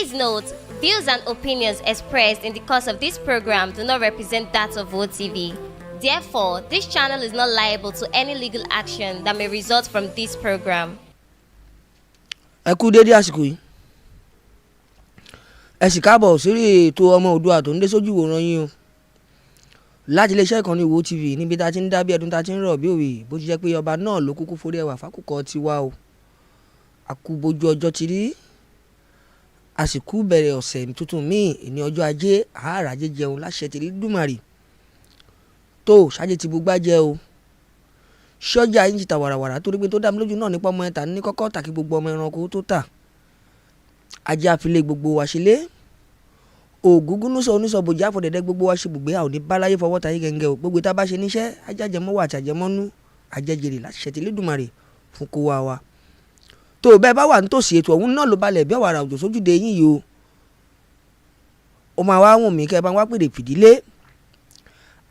Please note, views and opinions expressed in the course of this program do not represent that of OTV. Therefore, this channel is not liable to any legal action that may result from this program. Ẹ kú dédé àsìkò yìí. Ẹ sì káàbọ̀ sórí ètò ọmọ Oòduà tó ń dé sójú ìwòran yín o. Láti iléeṣẹ́ ìkànnì OTV níbi tá a ti ń dá bí ẹdun tá a ti ń rọ̀ bí òwe bó ti jẹ́ pé ọba náà ló kúkú forí ẹwà fákùkọ tiwa o. Àkúbojú ọjọ́ ti rí. Àsìkò bẹ̀rẹ̀ ọ̀sẹ̀ tuntun míì ní ọjọ́ ajé àárà ajé jẹun láṣẹ ti rí dùmarì. Tó ṣáájú ti bugbá jẹ o. Ṣọ́jà yín ti ta wàràwàrà torí pé tó dá mi lójú náà nípa ọmọ ẹ̀ta ní kọ́kọ́ tàkí gbogbo ọmọ ẹranko tó tà. Ajé àfilé gbogbo wa ṣílé. Ògúngúnúsọ oníṣọ̀bòjì àfọ̀dẹ̀dẹ̀ gbogbo wa ṣe bùgbé àwọn ní báláyé fọwọ́ tayé gẹ́gẹ́ o. Gbogbo tá a bá ṣe níṣẹ́ ajájẹmọ́wọ́ àti àjẹmọ́nú ajẹ́jẹrè láṣẹ ti Elédùmarè fún kó wa. Tó bẹ́ẹ̀ bá wà nítòsí ètò ọ̀hún náà ló balẹ̀ bí ọ̀wàrà òjò sójúde yín yìí o. Ó máa wá wùn mí kẹ́ ẹ bá wá pèrè fìdílé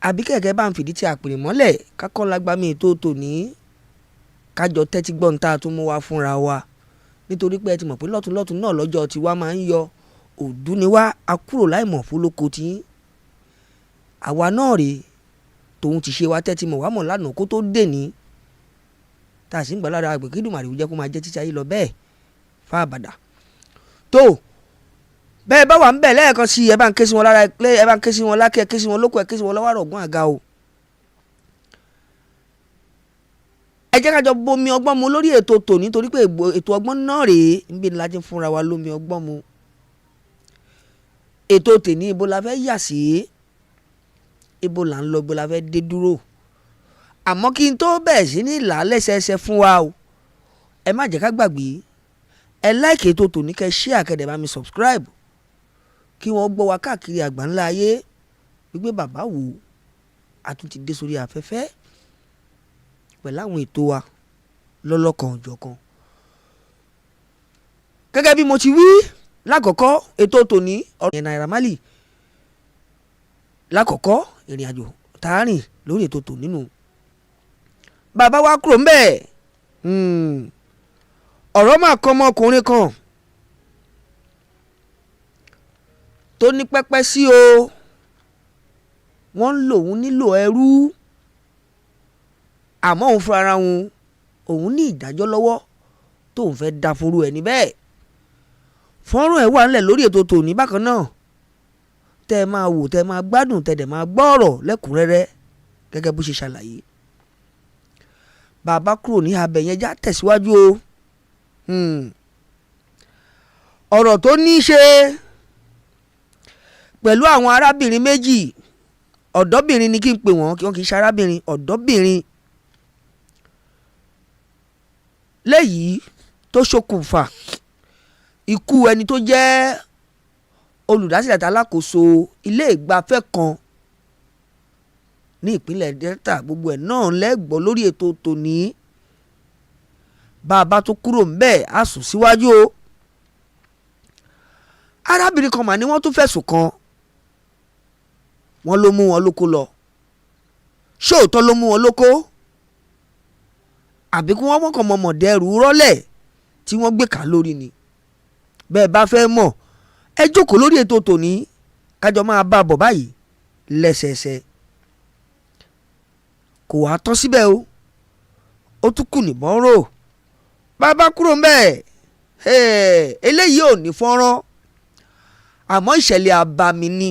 àbí kẹ̀kẹ́ bá ń fìdí tí a pèrè mọ́lẹ̀ kákọ́ lágbàmí ètò tòní kájọ tẹ́tí gbọ́n tá a tún mú wá fúnra wa nítorí pé ẹ ti mọ̀ pé lọ́tún náà lọ́jọ́ tiwa máa ń yọ òdú ni wá a kúrò láì mọ̀ fólókò tí àwa náà rèé tòun ti ṣe wa tẹ́tí mọ̀ wá mọ̀ lánàá kó tó dè ní tá a sì ń gbà lára àgbẹ̀ kí Èdùmàrè jẹ́ kó máa jẹ́ títí ayé lọ bẹ́ẹ̀ fá àbàdà tó bẹ́ẹ̀ bá wà ń bẹ̀ lẹ́ẹ̀kan sí ẹ bá ń ké sí wọn lára ẹ bá ń ké sí wọn lákẹ́ ẹ ké sí wọn lóko ẹ ké sí wọn lọ́wọ́ àrọ̀gùn àga o. ẹ jẹ́ ká jọ bomi ọgbọ́n mu lórí ètò tòní torí pé ètò ọgbọ́n náà rèé níbi ni láti fúnra wa lómi ọgbọ́n mu. ètò tèní ibo la fẹ́ yà sí ibo là ń lọ ibo la fẹ́ dé dúró àmọ́ kí n tó bẹ̀ẹ̀ sí ní ìlà lẹ́sẹẹsẹ fún wa o ẹ má jẹ́ ká gbàgbé ẹ láìkè ètò tòní kẹ́ share kẹ́dẹ̀ bá mi subscribe kí wọ́n gbọ́ wa káàkiri àgbáńlá ayé wípé bàbá wo a tún ti dé sórí afẹ́fẹ́ pẹ̀lú àwọn ètò wa lọ́lọ́kan òjọ̀kan. gẹ́gẹ́ bí mo ti wí lákọ̀ọ́kọ́ ètò tòní ọ̀rọ̀ Naira Marley lákọ̀ọ́kọ́ ìrìn àjò tààrin lórí ètò tòní nù. bàbá wa kúrò ńbẹ̀ ọ̀rọ̀ máa kọ́ ọmọkùnrin kan tó ní pẹ́pẹ́ sí o wọ́n ń lò òun nílò ẹrú àmọ́ òun fúnra òun ní ìdájọ́ lọ́wọ́ tóun fẹ́ dá fúru ẹni bẹ́ẹ̀ fọ́nrán ẹ̀ wà ńlẹ̀ lórí ètò tòní bákan náà tẹ́ ẹ máa wò tẹ́ ẹ máa gbádùn tẹ́ ẹ dẹ̀ máa gbọ́ ọ̀rọ̀ lẹ́kùnrẹ́rẹ́ gẹ́gẹ́ bó ṣe ṣàlàyé bàbá kúrò ní abẹ yẹn já tẹ̀síwájú o ọ̀rọ̀ tó ní í ṣe pẹ̀lú àwọn arábìnrin méjì ọ̀dọ́bìnrin ni kí n pè wọ́n kí wọ́n kì í ṣe arábìnrin ọ̀dọ́bìnrin léyìí tó ṣokùnfà ikú ẹni tó jẹ́ olùdásílẹ̀ àti alákòóso ilé ìgbafẹ́ kan ní ìpínlẹ̀ Delta gbogbo ẹ̀ náà lẹ́gbọ́ lórí ètò tòní bàbá tó kúrò ńbẹ̀ á sùn síwájú o arábìnrin kan mà ní wọ́n tún fẹ̀sùn kàn wọ́n ló mú wọn lóko lọ ṣóòótọ́ ló mú wọn lóko àbí kí wọ́n mọ̀kàn mọ̀mọ̀ dẹrù rọ́lẹ̀ tí wọ́n gbé ká lórí ni bẹ́ẹ̀ bá fẹ́ mọ̀ ẹ jókòó lórí ètò tòní kájọ máa bá a bọ̀ báyìí lẹ́sẹẹsẹ kò wá tán síbẹ̀ o ó tún kù níbọn rò bàbá kúrò ń bẹ̀ eléyìí ò ní fọ́nrán àmọ́ ìṣẹ̀lẹ̀ àbàmì ni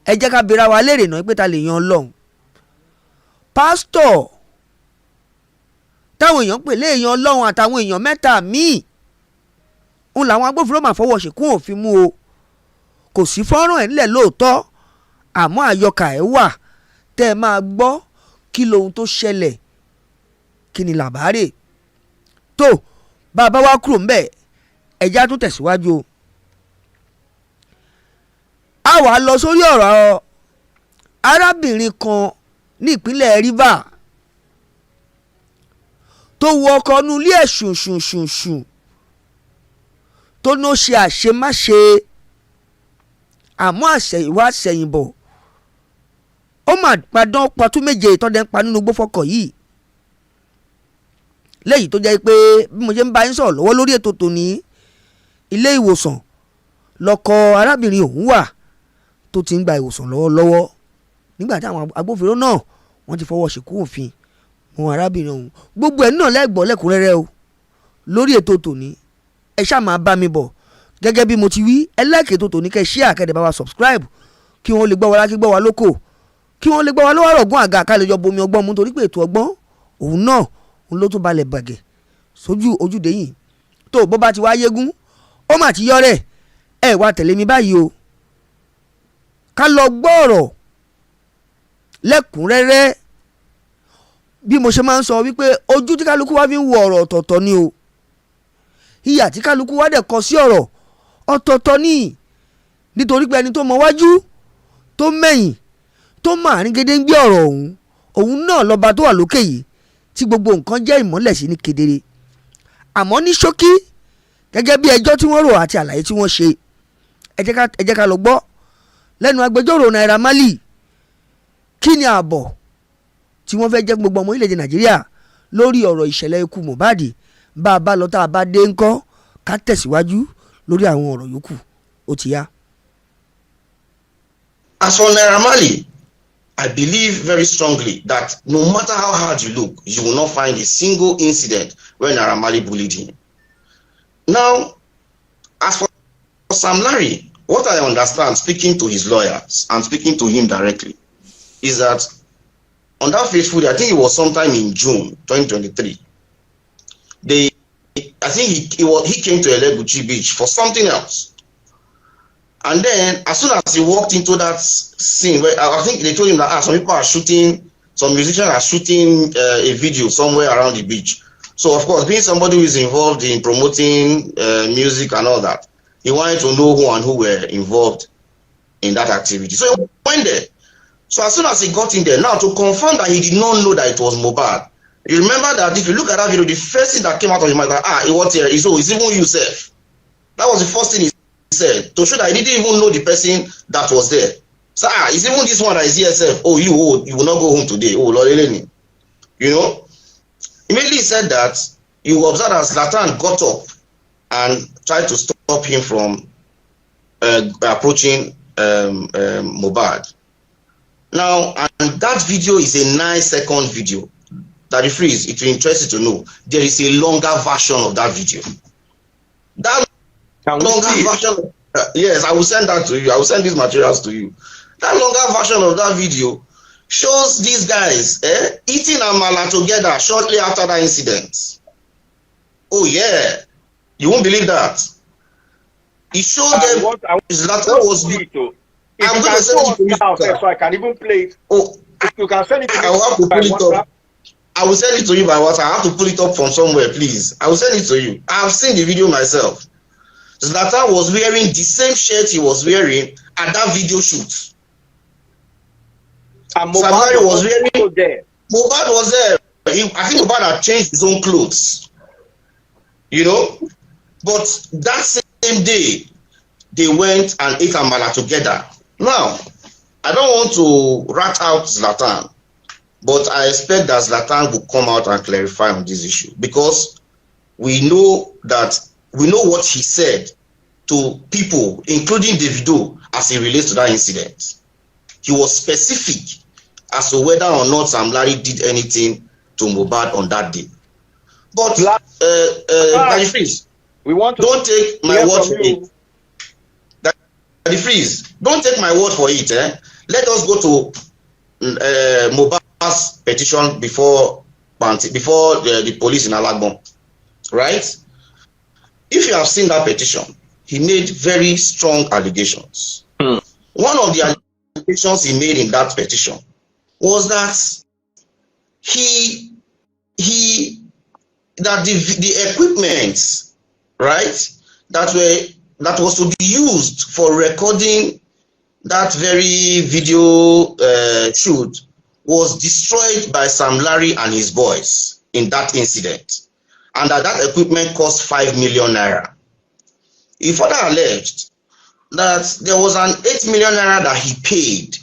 ẹ jẹ́ ká bira wa léèrè náà pé ta lè yan Ọlọ́run pásítọ̀ táwọn èèyàn pè léèyàn Ọlọ́run àtàwọn èèyàn mẹ́ta míì ń làwọn agbófinró máa fọwọ́ ṣìkún òfin mú o kò sí fọ́nrán ẹ̀ nílẹ̀ lóòótọ́ àmọ́ àyọkà ẹ̀ wà tẹ́ ẹ máa gbọ́ kí lohun tó ṣẹlẹ̀ kí ni làbárè tó bàbá wa kúrò ńbẹ̀ ẹ̀já tún tẹ̀síwájú o. a wá lọ sórí ọ̀rọ̀ arábìnrin kan ní ìpínlẹ̀ Rivers tó wọ ọkọ̀ inú ilé ẹ̀ ṣùnṣùnṣùnṣùn tó ní ó ṣe àṣemáṣe àmọ́ àṣẹ̀yìnwá àṣẹ̀yìnbọ̀ ó mà padán patú méje ìtọ́dẹ̀ ń pa nínú gbófọ́kọ̀ yìí lẹ́yìn tó jẹ́ pé bí mo ṣe ń bá yín sọ̀rọ̀ lọ́wọ́ lórí ètò tòní ilé ìwòsàn lọ́kọ arábìnrin òun wà tó ti ń gba ìwòsàn lọ́wọ́lọ́wọ́ nígbà tí àwọn agbófinró náà wọ́n ti fọwọ́ ṣìkún òfin mọ́ arábìnrin òun. Gbogbo ẹ̀ náà lẹ́gbọ̀ọ́ lẹ́kùnrẹ́rẹ́ o lórí ètò tòní. Ẹ ṣáà máa bá mi bọ̀ gẹ́gẹ́ bí mo ti wí, ẹlẹ́kẹ̀ẹ́ ètò tòní kẹ́ share kẹ́dẹ̀ bá wa subscribe kí wọ́n lè gbọ́ wa lákì gbọ́ wa lóko, kí wọ́n lè gbọ́ wa lọ́wọ́ rọ̀gùn àga ká lè jọ bomi ọgbọ́n mu, torí pé ètò ọgbọ́n òun náà òun ló tún balẹ̀ bàgẹ́ sójú ojúde yìí. Tó bó bá ti wá yégún ó mà ti yọrẹ̀, ẹ wá tẹ̀lé mi báyìí o ká lọ gbọ́ ọ̀rọ̀ lẹ́kùnrẹ́rẹ́. Bí mo ṣe máa ń sọ wípé ojú tí kálukú wá fi ń wo ọ̀rọ̀ ọ̀tọ̀ọ̀tọ̀ ni o, ìyà tí kálukú wá dẹ̀ kọ sí ọ̀rọ̀ ọ̀tọ̀ọ̀tọ̀ ni, nítorí pé ẹni tó mọ wájú tó mẹ̀yìn tó máa ní gédé ń gbé ọ̀rọ̀ òun náà lọ́ba tó wà lókè yìí tí gbogbo nǹkan jẹ́ ìmọ́lẹ̀ sí ní kedere. Àmọ́ ní ṣókí gẹ́gẹ́ bí ẹjọ́ tí wọ́n rò àti àlàyé tí wọ́n ṣe, ẹ jẹ́ ká lọ gbọ́ lẹ́nu agbẹjọ́rò Naira Marley kí ni ààbọ̀ tí wọ́n fẹ́ jẹ́ gbogbo ọmọ orílẹ̀-èdè Nàìjíríà lórí ọ̀rọ̀ ìṣẹ̀lẹ̀ ikú Mohbad. Bá a bá lọ tá a bá dé ńkọ́ ká tẹ̀síwájú lórí àwọn ọ̀rọ̀ yòókù. Ó ti yá. As for Naira Marley, I believe very strongly that no matter how hard you look, you will not find a single incident where Naira Marley bullied him. Now, as for Sam Larry, what I understand, speaking to his lawyers and speaking to him directly, is that on that fateful day, I think it was sometime in June 2023, I think he came to Elegushi Beach for something else. And then, as soon as he walked into that scene, where I think they told him that some people are shooting, some musicians are shooting a video somewhere around the beach. So, of course, being somebody who is involved in promoting music and all that, he wanted to know who and who were involved in that activity. So he went there. So as soon as he got in there, now to confirm that he did not know that it was mohbad, you remember that if you look at that video, the first thing that came out of his mouth, it was here, it's even yourself. That was the first thing he said, to show that he didn't even know the person that was there. So, it's even this one that is here, self. You will not go home today. Oh, Lord, you know. Immediately he said that, you observed that Zlatan got up and tried to stop him from approaching mohbad. Now, and that video is a 9-second video. That it frees, it will interest you to know there is a longer version of that video. That longer version, yes, I will send that to you. I will send these materials to you. That longer version of that video shows these guys eating amala together shortly after that incident. Oh yeah, you won't believe that. It showed them. Zlatan was. I'm going to send it to you now, so I can even play it. Oh, if you can send it to me, I will have to pull it up. I will send it to you by WhatsApp. I have to pull it up from somewhere, please. I will send it to you. I have seen the video myself. Zlatan was wearing the same shirt he was wearing at that video shoot. And Mohbad was wearing there. Mohbad was there. I think Mohbad had changed his own clothes. You know? But that same day, they went and ate amala together. Now, I don't want to rat out Zlatan, but I expect that Zlatan will come out and clarify on this issue, because we know what he said to people, including Davido, as it relates to that incident. He was specific as to whether or not Sam Larry did anything to Mohbad on that day. But we want to don't take my word for it. The freeze. Don't take my word for it. Let us go to Mohbad's petition before the police in Alagbon. Right? If you have seen that petition, he made very strong allegations. One of the allegations he made in that petition was that the equipment, right, that was to be used for recording that very video shoot was destroyed by Sam Larry and his boys in that incident, and that equipment cost 5 million naira. He further alleged that there was an 8 million naira that he paid,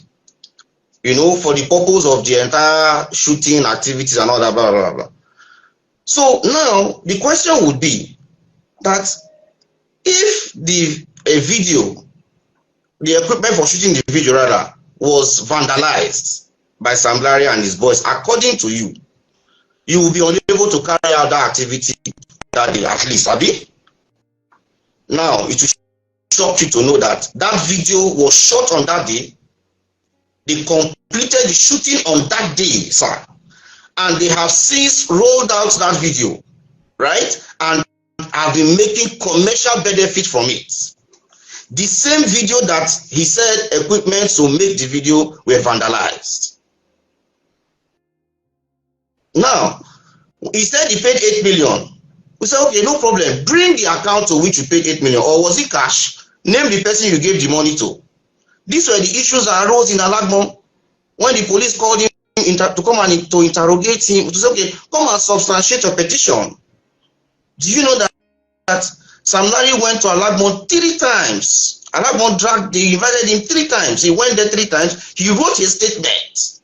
you know, for the purpose of the entire shooting activities and all that, blah, blah, blah. So now the question would be that if the video, the equipment for shooting the video rather, was vandalized by Sam Larry and his boys, according to you, you will be unable to carry out that activity that day, at least, Abi. Now, it will shock you to know that that video was shot on that day. They completed the shooting on that day, sir. And they have since rolled out that video, right? And have been making commercial benefit from it. The same video that he said equipment to make the video were vandalized. Now, he said he paid 8 million. We said, okay, no problem. Bring the account to which you paid 8 million. Or was it cash? Name the person you gave the money to. These were the issues that arose in Alagbon when the police called him to come and to interrogate him, to say, okay, come and substantiate your petition. Do you know that Sam Larry went to Alagbon 3 times? Alagbon they invited him 3 times. He went there 3 times. He wrote his statement.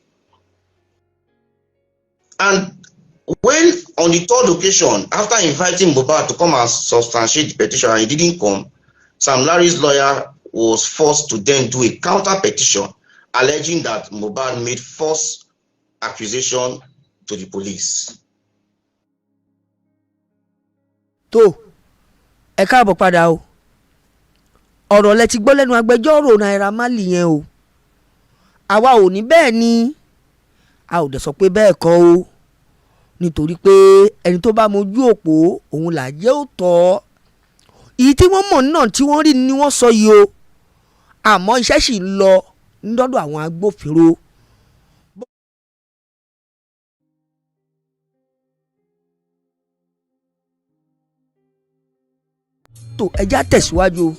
And when on the 3rd occasion, after inviting mohbad to come and substantiate the petition and he didn't come, Sam Larry's lawyer was forced to then do a counter petition alleging that mohbad made false accusation to the police. tó ẹ káàbọ̀ padà o, ọ̀rọ̀ lẹ ti gbọ́ lẹ́nu agbẹjọ́rò Naira Marley yẹn o. Àwa ò ní bẹ́ẹ̀ ni, a ò dẹ̀ sọ pé bẹ́ẹ̀ kọ́ o, nítorí pé ẹni tó bá mojú òpó òun là jẹ́ òótọ́. Èyí tí wọ́n mọ̀ náà tí wọ́n rí ni wọ́n sọ yìí o, àmọ́ iṣẹ́ sì ń lọ lọ́dọ̀ àwọn agbófinró. tó ẹja tẹ̀síwájú o.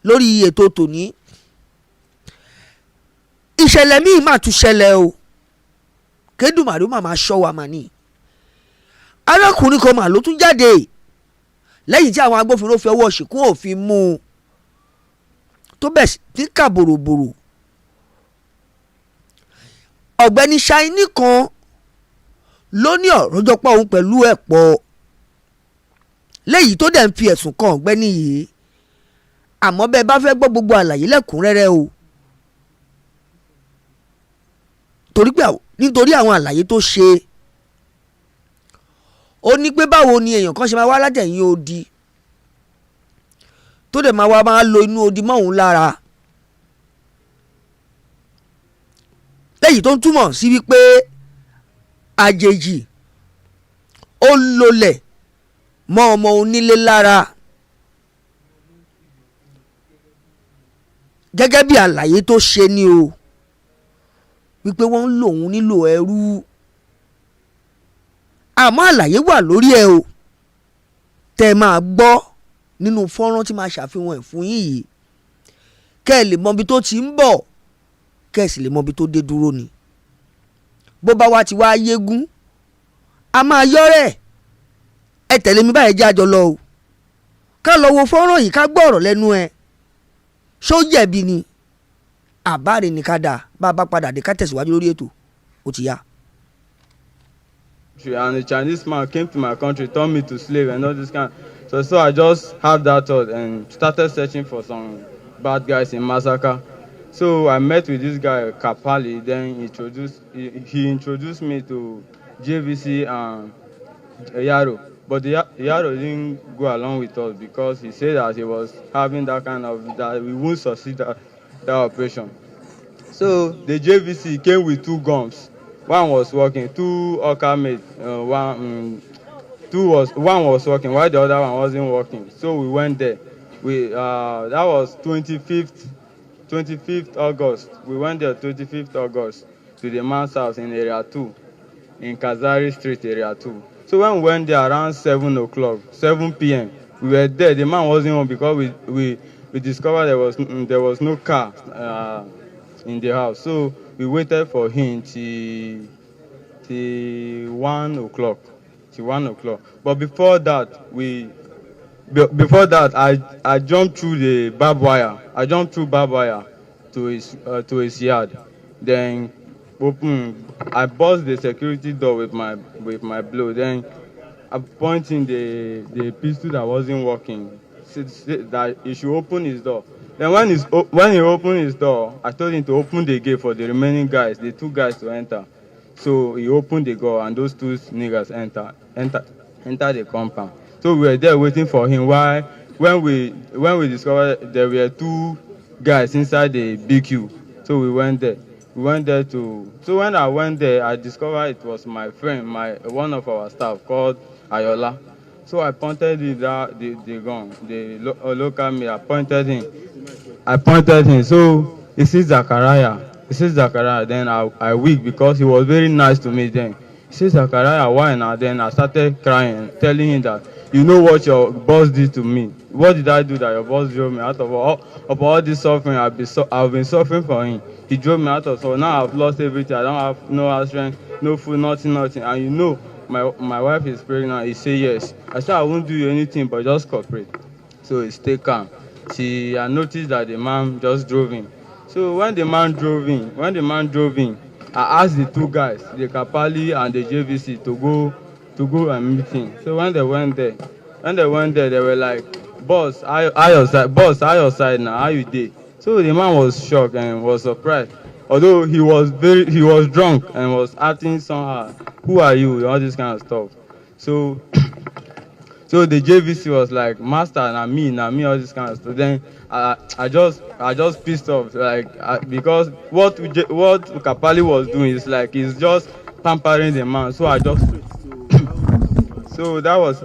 Lórí ètò tòní, ìṣẹ̀lẹ̀ míì máa tún ṣẹlẹ̀ o, kédùmàrú màmá ṣọ́ wa mà ní. Arákùnrin kan mà ló tún jáde lẹ́yìn tí àwọn agbófinró fi ọwọ́ ṣìkún òfin mú un tó bẹ̀ sí kà bòròbòrò. Ọ̀gbẹ́ni Ṣáínì kan ló ní ọ̀rọ̀ jọpọ̀ òun pẹ̀lú ẹ̀pọ̀ lẹ́yìn tó dẹ̀ ń fi ẹ̀sùn kan ọ̀gbẹ́ni yìí. Àmọ́ bẹ́ẹ̀ bá fẹ́ gbọ́ gbogbo àlàyé lẹ́kùnrẹ́rẹ́ o, nítorí àwọn àlàyé tó ṣe, ó ní pé báwo ni èèyàn kan ṣe máa wá látẹ̀yìn odi tó dẹ̀ máa lo inú odi mọ́ òun lára, lẹ́yìn tó ń túmọ̀ sí wípé àjèjì ó lolẹ̀ mọ́ ọmọ onílé lára. Gẹ́gẹ́ bí àlàyé tó ṣe ni o, wípé wọ́n ń lò òun nílò ẹrú. Àmọ́ àlàyé wà lórí ẹ o, tẹ́ máa gbọ́ nínú fọ́nrán tí máa ṣàfihàn ẹ̀ fún yín yìí, kẹ́ ẹ lè mọ ibi tó ti ń bọ̀, kẹ́ ẹ sì lè mọ ibi tó dé dúró ni. Bó bá wá ti wá yégún, a máa yọ́rẹ̀. Ẹ tẹ̀lé mi báyìí jẹ́ àjọ lọ o, ká lọ wo fọ́nrán yìí ká gbọ́ ọ̀rọ̀ lẹ́nu ẹ. Ṣó jẹ̀bi ni àbáre ní ká dáa, bá a bá padà dé ká tẹ̀síwájú lórí ètò, ó ti yá. And a Chinese man came to my country, turned me to slave and all this kind. So I just had that thought and started searching for some bad guys in massacre. So I met with this guy Kapali. Then he introduced me to JVC and Yaro. But Yaro didn't go along with us because he said that he was having that we won't succeed that operation. So the JVC came with 2 guns. One was working, 2 Oka mates. One was working, while the other one wasn't working. So we went there. That was 25th August. We went there 25th August to the man's house in Area 2, in Kazari Street, Area 2. So when we went there around 7 p.m., we were there. The man wasn't home because we discovered there was no car in the house. So we waited for him till 1 o'clock. But before that, I jumped through the barbed wire. To his yard. Then open. I bust the security door with my blow. Then I'm pointing the pistol that wasn't working. Said that he should open his door. Then when he opened his door, I told him to open the gate for the remaining guys, the two guys to enter. So he opened the door and those two niggas enter the compound. So we were there waiting for him. Why? When we discovered there were two guys inside the BQ, so we went there. We went there to. So when I went there, I discovered it was my friend, my one of our staff called Ayola. So I pointed the gun, local me. I pointed him. So he says Zachariah. He says Zachariah. Then I weak because he was very nice to me then. He says Zachariah, why now? Then I started crying, telling him that you know what your boss did to me. What did I do that your boss drove me out of all this suffering I've been suffering for him. He drove me out of so now I've lost everything. I don't have no house rent, no food, nothing. And you know my wife is pregnant. He say yes. I said I won't do you anything but just cooperate. So he stay calm. I noticed that the man just drove in. So when the man drove in, I asked the two guys, the Kapali and the JVC, to go and meet him. So when they went there, they were like, "Boss, how your side now? How you dey?" So the man was shocked and was surprised. Although he was drunk and was acting somehow. Who are you? All this kind of stuff. So so the JVC was like, "Master, na me, all this kind of stuff." Then I just pissed off, like because what Kapali was doing is like he's just pampering the man. So I just so that was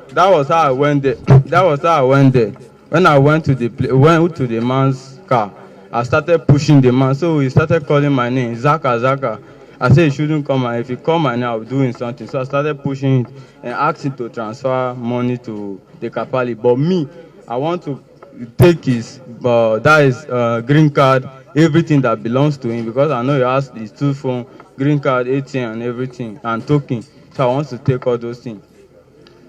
how I went there. That was how I went there. When I went to the man's car, I started pushing the man. So he started calling my name, Zaka. I said he shouldn't come, and if he call my name, I'll do him something. So I started pushing it and asking to transfer money to the Kapali. But me, I want to take his, that is green card, everything that belongs to him, because I know he has his two phone, green card, ATM, and everything, and token. So I want to take all those things.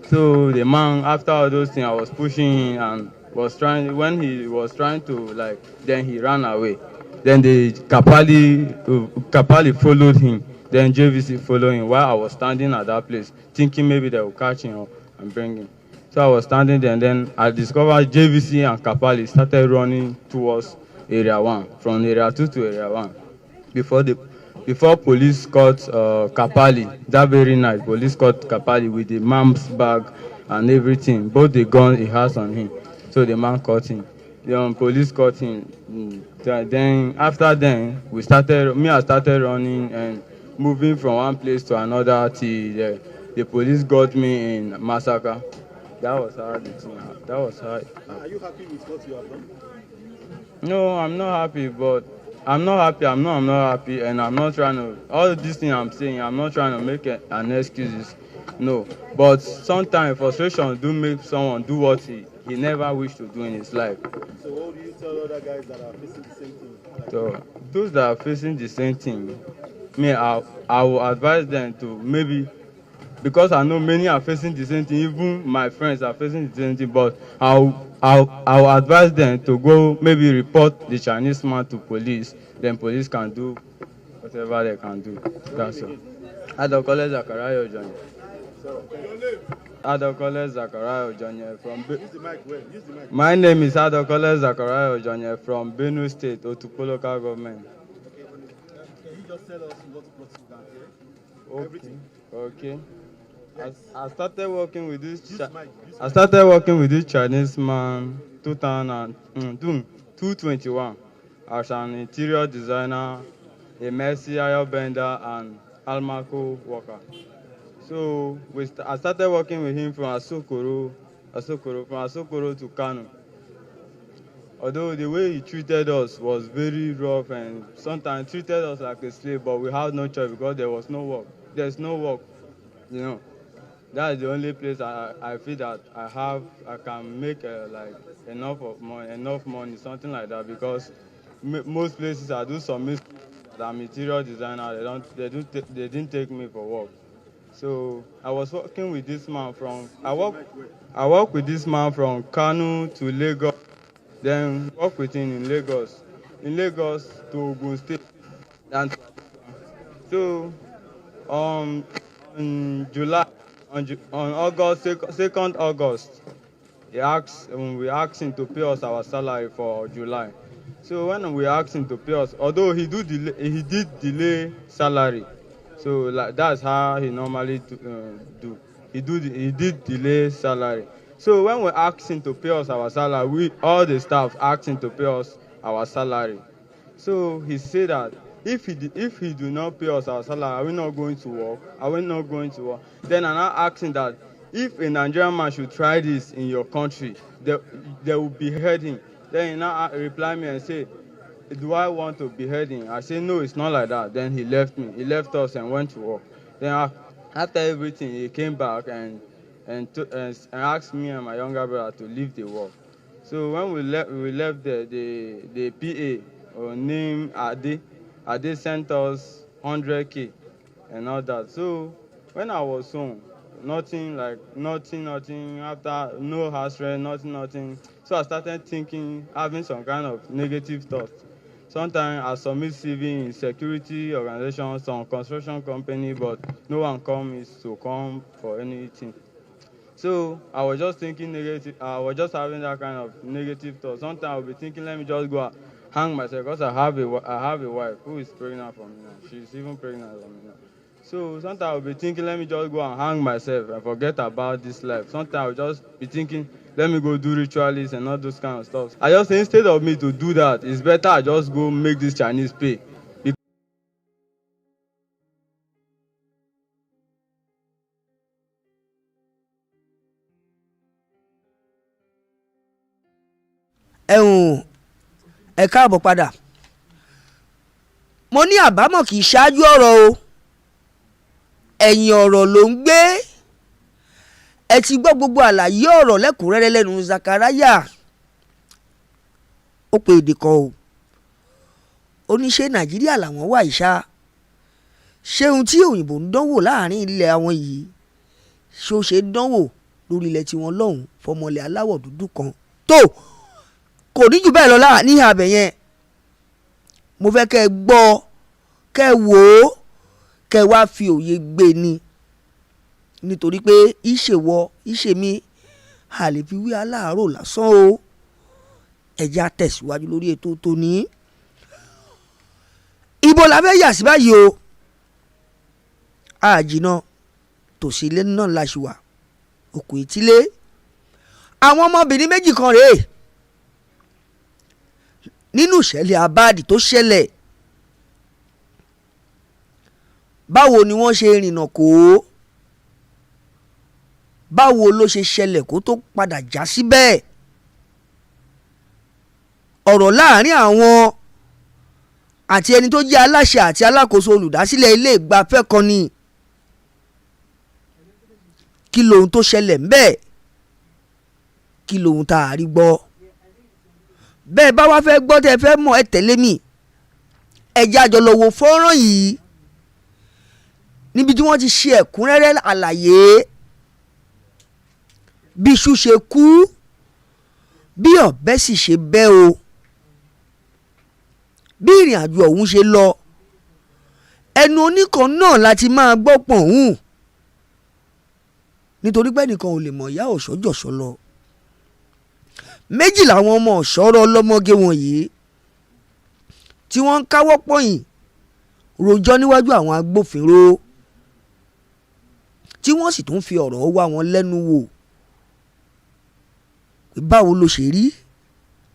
So the man, after all those things, I was pushing him and when he was trying to, like, then he ran away. Then the Kapali followed him. Then JVC followed him while I was standing at that place, thinking maybe they will catch him and bring him. So I was standing there, and then I discovered JVC and Kapali started running towards Area 1, from Area 2 to Area 1. Before police caught Kapali, that very night, police caught Kapali with the man's bag and everything, both the gun he has on him. So the man caught him. The police caught him. Then after then, I started running and moving from one place to another till the police got me in massacre. That was how the thing happened. That was how. Are you happy with what you have done? No, I'm not happy, but I'm not happy. I'm not happy, and I'm not trying to. All this thing I'm saying, I'm not trying to make an excuses. No, but sometimes frustration do make someone do what he never wished to do in his life. So what do you tell other guys that are facing the same thing? So those that are facing the same thing, I will advise them to maybe, because I know many are facing the same thing, even my friends are facing the same thing, but I'll advise them to go maybe report the Chinese man to police, then police can do whatever they can do. That's all. Adokole Zachariah Ojonye. Adokole Zachariah Ojonye from Use the mic well. Use the mic. My name is Adokole Zachariah Ojonye from Benue State, Otukpo local government. Can you just tell us what brought you down here? Okay. Everything. Okay. Yes. I started working with this. Use the mic. I started working with this Chinese man 2021 as an interior designer, a Messi bender, and Almaco worker. So I started working with him from Asokoro to Kano. Although the way he treated us was very rough and sometimes treated us like a slave, but we had no choice because there was no work. There's no work, you know. That's the only place I feel that I can make like enough money, something like that. Because most places I do submit that I'm interior designer, they didn't take me for work. So I was working with this man I work with this man from Kano to Lagos, then work with him in Lagos to Ogun State. than so on July on August 2nd August we asked him to pay us our salary for July. So when we asked him to pay us, although he did delay salary. So like that's how he normally do. He did delay salary. So when we asked him to pay us our salary, we all the staff asked him to pay us our salary. So he said that if he do not pay us our salary, are we not going to work? Are we not going to work? Then I now asked him that if a Nigerian man should try this in your country, they will behead him. Then he now reply me and say, do I want to behead him? I say no, it's not like that. Then he left me. He left us and went to work. Then after everything, he came back and asked me and my younger brother to leave the work. So when we left there, the PA or name Ade sent us 100K and all that. So when I was home, nothing after no house rent, nothing. So I started thinking, having some kind of negative thoughts. Sometimes I submit CV in security organizations, some construction company, but no one comes to come for anything. So I was just thinking negative. I was just having that kind of negative thought. Sometimes I'll be thinking, let me just go and hang myself because I have a wife who is pregnant for me now. She's even pregnant for me now. So sometimes I'll be thinking, let me just go and hang myself and forget about this life. Sometimes I'll just be thinking, let me go do rituals and all those kind of stuff. I just say instead of me to do that, it's better I just go make this Chinese pay. ẹ káàbọ̀ padà. Mo ní àbámọ̀ kì í ṣáájú ọ̀rọ̀ o, ẹ̀yìn ọ̀rọ̀ ló ń gbé. Ẹ ti gbọ́ gbogbo àlàyé ọ̀rọ̀ lẹ́kùnrẹ́rẹ́ lẹ́nu Zakaraya. Ó pe èdè kan o, ó ní ṣé Nàìjíríà làwọn wà ìṣá, ṣé ohun tí òyìnbó ń dánwò láàrin ilẹ̀ àwọn yìí ṣé ó ṣe é dánwò lórí ilẹ̀ tiwọn lọ́hùn fọmọlẹ̀ aláwọ̀ dúdú kan tó kò ní jù bẹ́ẹ̀ lọ ní abẹ yẹn. Mo fẹ́ kẹ́ ẹ gbọ́, kẹ́ ẹ wò ó, kẹ́ ẹ wá fi òye gbé ni, nítorí pé ìṣèwọ ìṣèmí a lè fi wí aláàárọ̀ lásán o. Ẹ jẹ́ á tẹ̀síwájú lórí ètò tòní. Ibo la fẹ́ yà sí báyìí o, àjìnà tòsí ilé náà la ṣì wà, òkú ìtílé. Àwọn ọmọbìnrin méjì kan rèé nínú ìṣẹ̀lẹ̀ àbáàdì tó ṣẹlẹ̀. Báwo ni wọ́n ṣe rìnnà kó, báwo ló ṣe ṣẹlẹ̀ kó tó padà já síbẹ̀. Ọ̀rọ̀ láàrin àwọn àti ẹni tó jẹ́ aláṣẹ àti alákòóso olùdásílẹ̀ ilé ìgbafẹ́ kan ni. Kí lohun tó ṣẹlẹ̀ ńbẹ̀, kí lohun tá a rí gbọ́. Bẹ́ẹ̀ bá wá fẹ́ gbọ́ tẹ́ fẹ́ mọ̀ ẹ tẹ̀lé mi. Ẹ jẹ́ a jọ lọ wo fọ́nrán yìí níbi tí wọ́n ti ṣe ẹ̀kúnrẹ́rẹ́ àlàyé bí iṣu ṣe kú, bí ọ̀bẹ sì ṣe bẹ́ o, bí ìrìn àjò ọ̀hún ṣe lọ. Ẹnu oníkan náà láti máa gbọ́ pọ̀hún, nítorí pé ẹnìkan ò lè mọ̀ ìyá òṣòjọ̀ṣọ́ lọ. Méjì làwọn ọmọ ọ̀ṣọ́rọ̀ ọlọ́mọge wọ̀nyí tí wọ́n ń káwọ́ pọ̀yìn rojọ́ níwájú àwọn agbófinró, tí wọ́n sì tún fi ọ̀rọ̀ wá wọn lẹ́nu wò pé báwo ló ṣe rí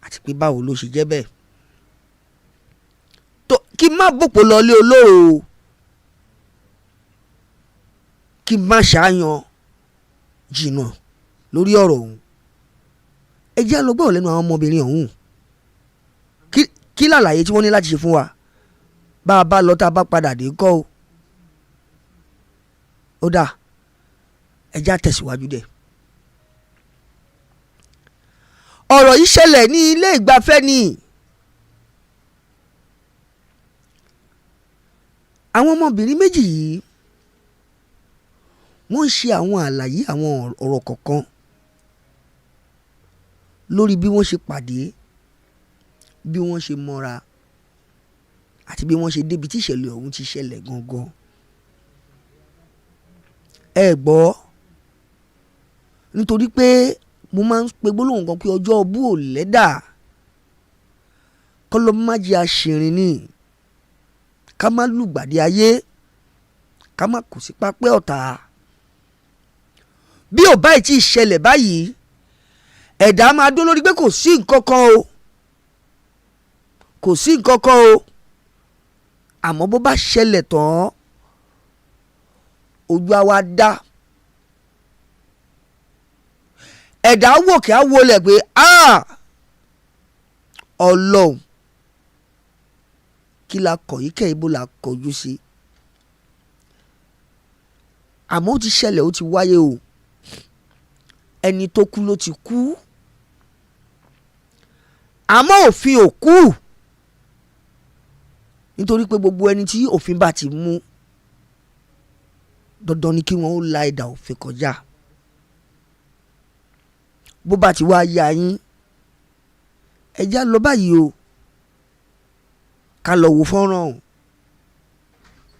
àti pé báwo ló ṣe jẹ́ bẹ́ẹ̀. tó kí n má bòpò lọlé olóró, kí n má ṣàyàn jìnnà lórí ọ̀rọ̀ ọ̀hún. Ẹ jẹ́ lọ gbọ́ lẹ́nu àwọn ọmọbìnrin ọ̀hún kí làlàyé tí wọ́n ní láti ṣe fún wa. Bá a bá lọ tá a bá padà dé kọ́ o. Ó dà, ẹ jẹ́ á tẹ̀síwájú dẹ̀. Ọ̀rọ̀ yìí ṣẹlẹ̀ ní ilé ìgbafẹ́ ni. Àwọn ọmọbìnrin méjì yìí wọ́n ń ṣe àwọn àlàyé àwọn ọ̀rọ̀ kọ̀ọ̀kan lórí bí wọ́n ṣe pàdé, bí wọ́n ṣe mọ́ra àti bí wọ́n ṣe débi tí ìṣẹ̀lẹ̀ ọ̀hún ti ṣẹlẹ̀ gangan. Ẹ gbọ́, nítorí pé mo máa ń pe gbólóhùn kan pé ọjọ́ ọbú ò lẹ́dà, kọ́ ló má jẹ́ àṣìrìn ni, ká má lùgbàdì ayé, ká má kò sí pápẹ́ ọ̀tá. Bí ò báyìí tí ìṣẹ̀lẹ̀ báyìí, ẹ̀dá máa dó lórí pé kò sí nǹkan kan o, kò sí nǹkan kan o. Àmọ́ bó bá ṣẹlẹ̀ tán, ojú àwa dá, ẹ̀dá wò kí á wọlé pé Ọlọ́run kí la kọ̀ yìí kẹ́ ibo la kọjú sí. Àmọ́ ó ti ṣẹlẹ̀, ó ti wáyé o, ẹni tó kú ló ti kú, àmọ́ òfin ò kú, nítorí pé gbogbo ẹni tí òfin bá ti mú dandan ni kí wọ́n ó la idà òfin kọjá. Bó bá ti wá yá yín, ẹ já lọ báyìí o, ká lọ wo fọ́nrán ọ̀hún.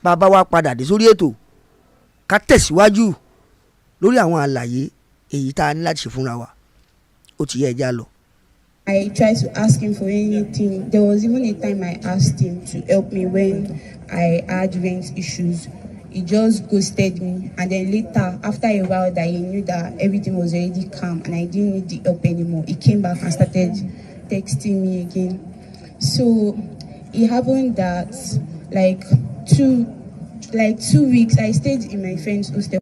Bàbá wa padà dé sórí ètò, ká tẹ̀síwájú lórí àwọn àlàyé èyí tá a ní láti ṣe fúnra wa. Ó ti yẹ ẹ já lọ. I tried to ask him for anything. There was even a time I asked him to help me when I had rent issues. He just ghosted me, and then later, after a while that he knew that everything was already calm and I didn't need the help anymore, he came back and started texting me again. So it happened that like 2 weeks I stayed in my friend's hostel.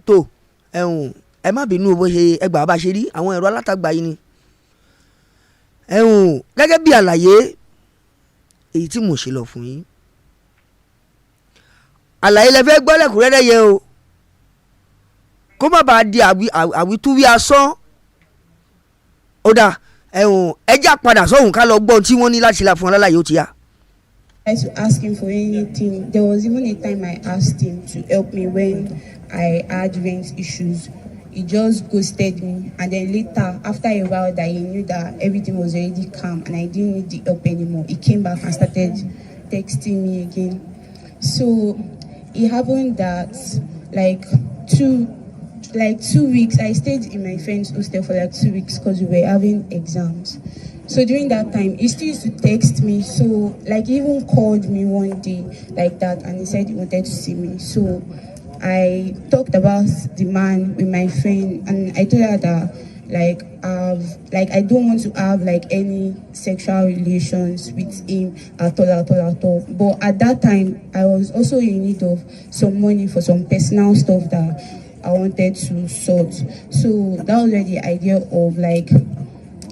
tó ẹ má bínú bó ṣe ẹgbàá bá ṣe rí àwọn ẹ̀rọ alátagbà yìí ni. Gẹ́gẹ́ bí àlàyé èyí tí mo ṣe lọ fún yín, àlàyé lẹ fẹ́ gbọ́ lẹ́kùnrẹ́rẹ́ yẹ o, kó má bàa di àwítúwí asán. Ó dà ẹjá padà sọ́hùn ká lọ gbọ́ tí wọ́n ní láti la fún alálàyé ó ti yá. I tried to ask him for anything. There was even a time I asked him to help me when I had rent issues. He just ghosted me, and then later, after a while that he knew that everything was already calm and I didn't need the help anymore, he came back and started texting me again. So it happened that like 2 weeks I stayed in my friend's hostel for like 2 weeks because we were having exams. So during that time, he still used to text me. So like he even called me one day like that, and he said he wanted to see me. So I talked about the man with my friend, and I told her that I don't want to have like any sexual relations with him at all. But at that time, I was also in need of some money for some personal stuff that I wanted to sort. So that was where the idea of like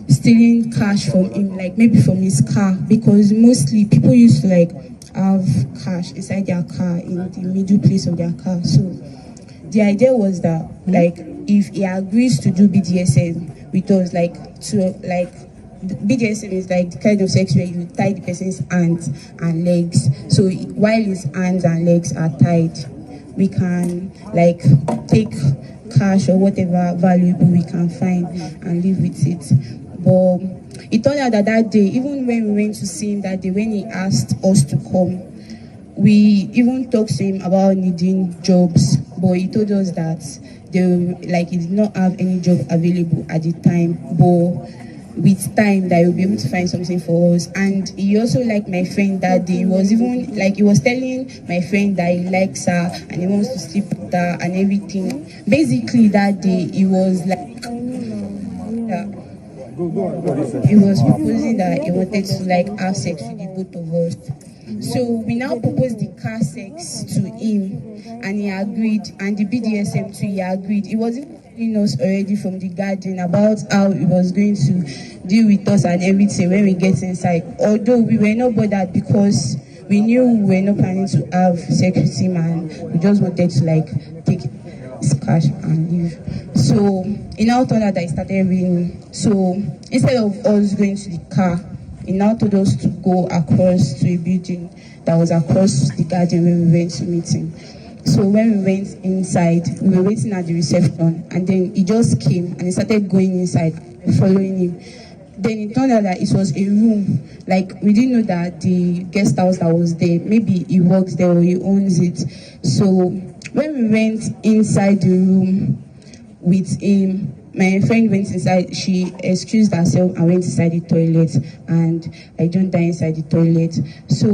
stealing cash from him, like maybe from his car, because mostly people used to like have cash inside their car, in the middle place of their car. So the idea was that like if he agrees to do BDSM with us, BDSM is like the kind of sex where you tie the person's hands and legs. So while his hands and legs are tied, we can like take cash or whatever valuable we can find and live with it. But it turned out that day, even when we went to see him that day, when he asked us to come, we even talked to him about needing jobs, but he told us that he did not have any job available at the time, but with time that he will be able to find something for us. And he also liked my friend that day. He was even like, he was telling my friend that he likes her and he wants to sleep with her and everything. Basically that day he was like he was proposing that he wanted to like have sex with the both of us. So we now proposed the car sex to him, and he agreed, and the BDSM too, he agreed. He was even telling us already from the garden about how he was going to deal with us and everything when we get inside. Although we were not bothered because we knew we were not planning to have sex with him, and we just wanted to like take his cash and leave. So it now turned out that it started raining. So instead of us going to the car, it now told us to go across to a building that was across the garden when we went to meet him. So when we went inside, we were waiting at the reception, and then he just came and he started going inside, following him. Then it turned out that it was a room. Like, we didn't know that the guest house that was there, maybe he works there or he owns it. So when we went inside the room with him, my friend went inside, she excused herself and went inside the toilet, and I don't die inside the toilet. So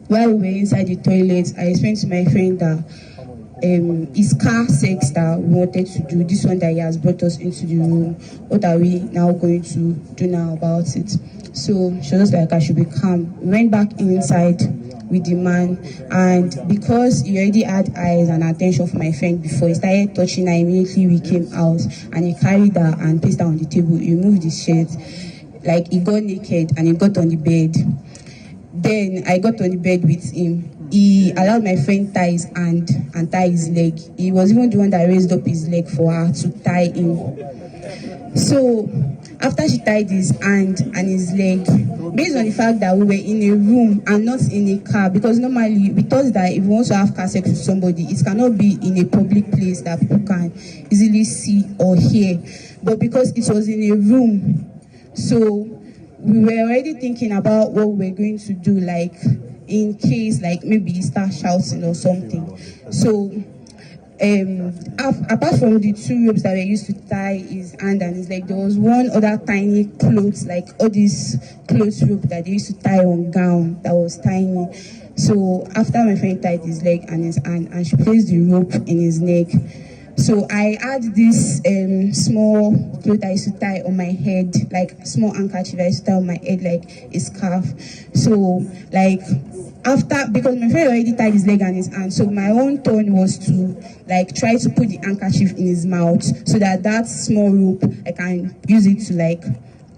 while we were inside the toilet, I explained to my friend that his car sex that we wanted to do, this one that he has brought us into the room, what are we now going to do now about it? So she was like, I should be calm. We went back inside with the man, and because he already had eyes and attention for my friend before, he started touching her. Immediately we came out, and he carried her and placed her on the table. He removed his shirt, like he got naked and he got on the bed. Then I got on the bed with him. He allowed my friend tie his hand and tie his leg. He was even the one that raised up his leg for her to tie him. So after she tied his hand and his leg, based on the fact that we were in a room and not in a car, because normally we thought that if we want to have car sex with somebody, it cannot be in a public place that people can easily see or hear. But because it was in a room, so we were already thinking about what we were going to do, like in case, like maybe he start shouting or something. So apart from the two ropes that were used to tie his hand and his leg, there was one other tiny clothes, like all these clothes rope that they used to tie on gown that was tiny. So after my friend tied his leg and his hand, and she placed the rope in his neck, so I had this small cloth I used to tie on my head, like small handkerchief I used to tie on my head like a scarf. So like after, because my friend already tied his leg and his hand, so my own turn was to like try to put the handkerchief in his mouth so that that small rope, I can use it to like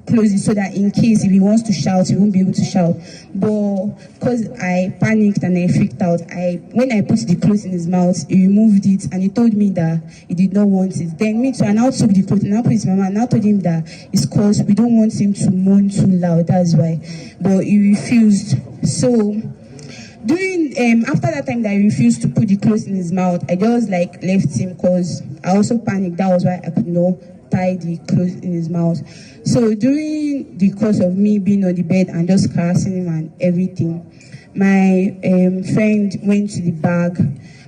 close it so that in case if he wants to shout, he won't be able to shout. But because I panicked and I freaked out, when I put the clothes in his mouth, he removed it and he told me that he did not want it. Then me too, I now took the clothes and I put it in my mouth and I told him that it's because we don't want him to moan too loud, that's why. But he refused. So during after that time that I refused to put the clothes in his mouth, I just like left him because I also panicked. That was why I could not tie the clothes in his mouth. So during the course of me being on the bed and just caressing him and everything, my friend went to the bag.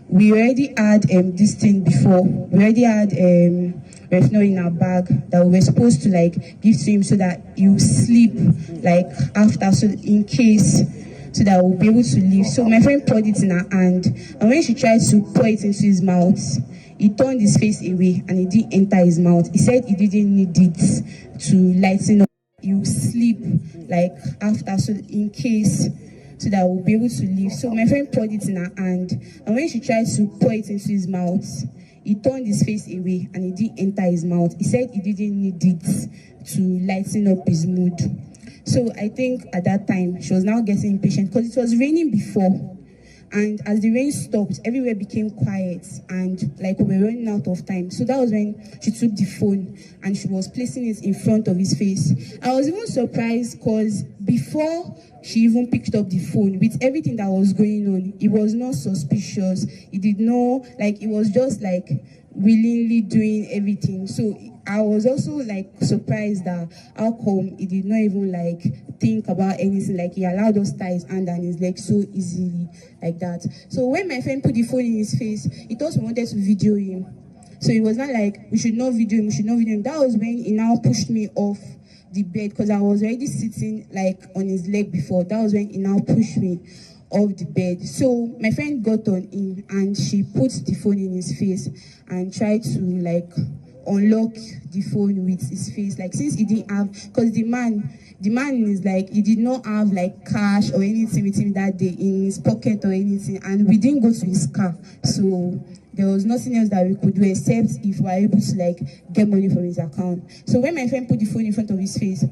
We already had this thing before. We already had retinol in our bag that we were supposed to like give to him so that he will sleep like after, so in case, so that we'll be able to leave. So my friend poured it in her hand, and when she tried to pour it into his mouth, he turned his face away and it didn't enter his mouth. He said he didn't need it to lighten up. You sleep like after, so in case, so that we'll be able to leave. So my friend poured it in her hand, and when she tried to pour it into his mouth, he turned his face away and it didn't enter his mouth. He said he didn't need it to lighten up his mood. So I think at that time she was now getting impatient because it was raining before. And as the rain stopped, everywhere became quiet and like we were running out of time. So that was when she took the phone and she was placing it in front of his face. I was even surprised because before she even picked up the phone, with everything that was going on, it was not suspicious. It did not, like, it was just like willingly doing everything. So I was also like surprised that how come he did not even like think about anything, like he allowed us tie his hand and his leg so easily like that. So when my friend put the phone in his face, he thought we wanted to video him. So it was not like we should not video him, we should not video him. That was when he now pushed me off the bed because I was already sitting like on his leg before. That was when he now pushed me off the bed. So my friend got on him and she put the phone in his face and tried to like unlock the phone with his face, like since he didn't have, because the man is like, he did not have like cash or anything with him that day in his pocket or anything, and we didn't go to his car, so there was nothing else that we could do except if we were able to like get money from his account. So when my friend put the phone in front of his face,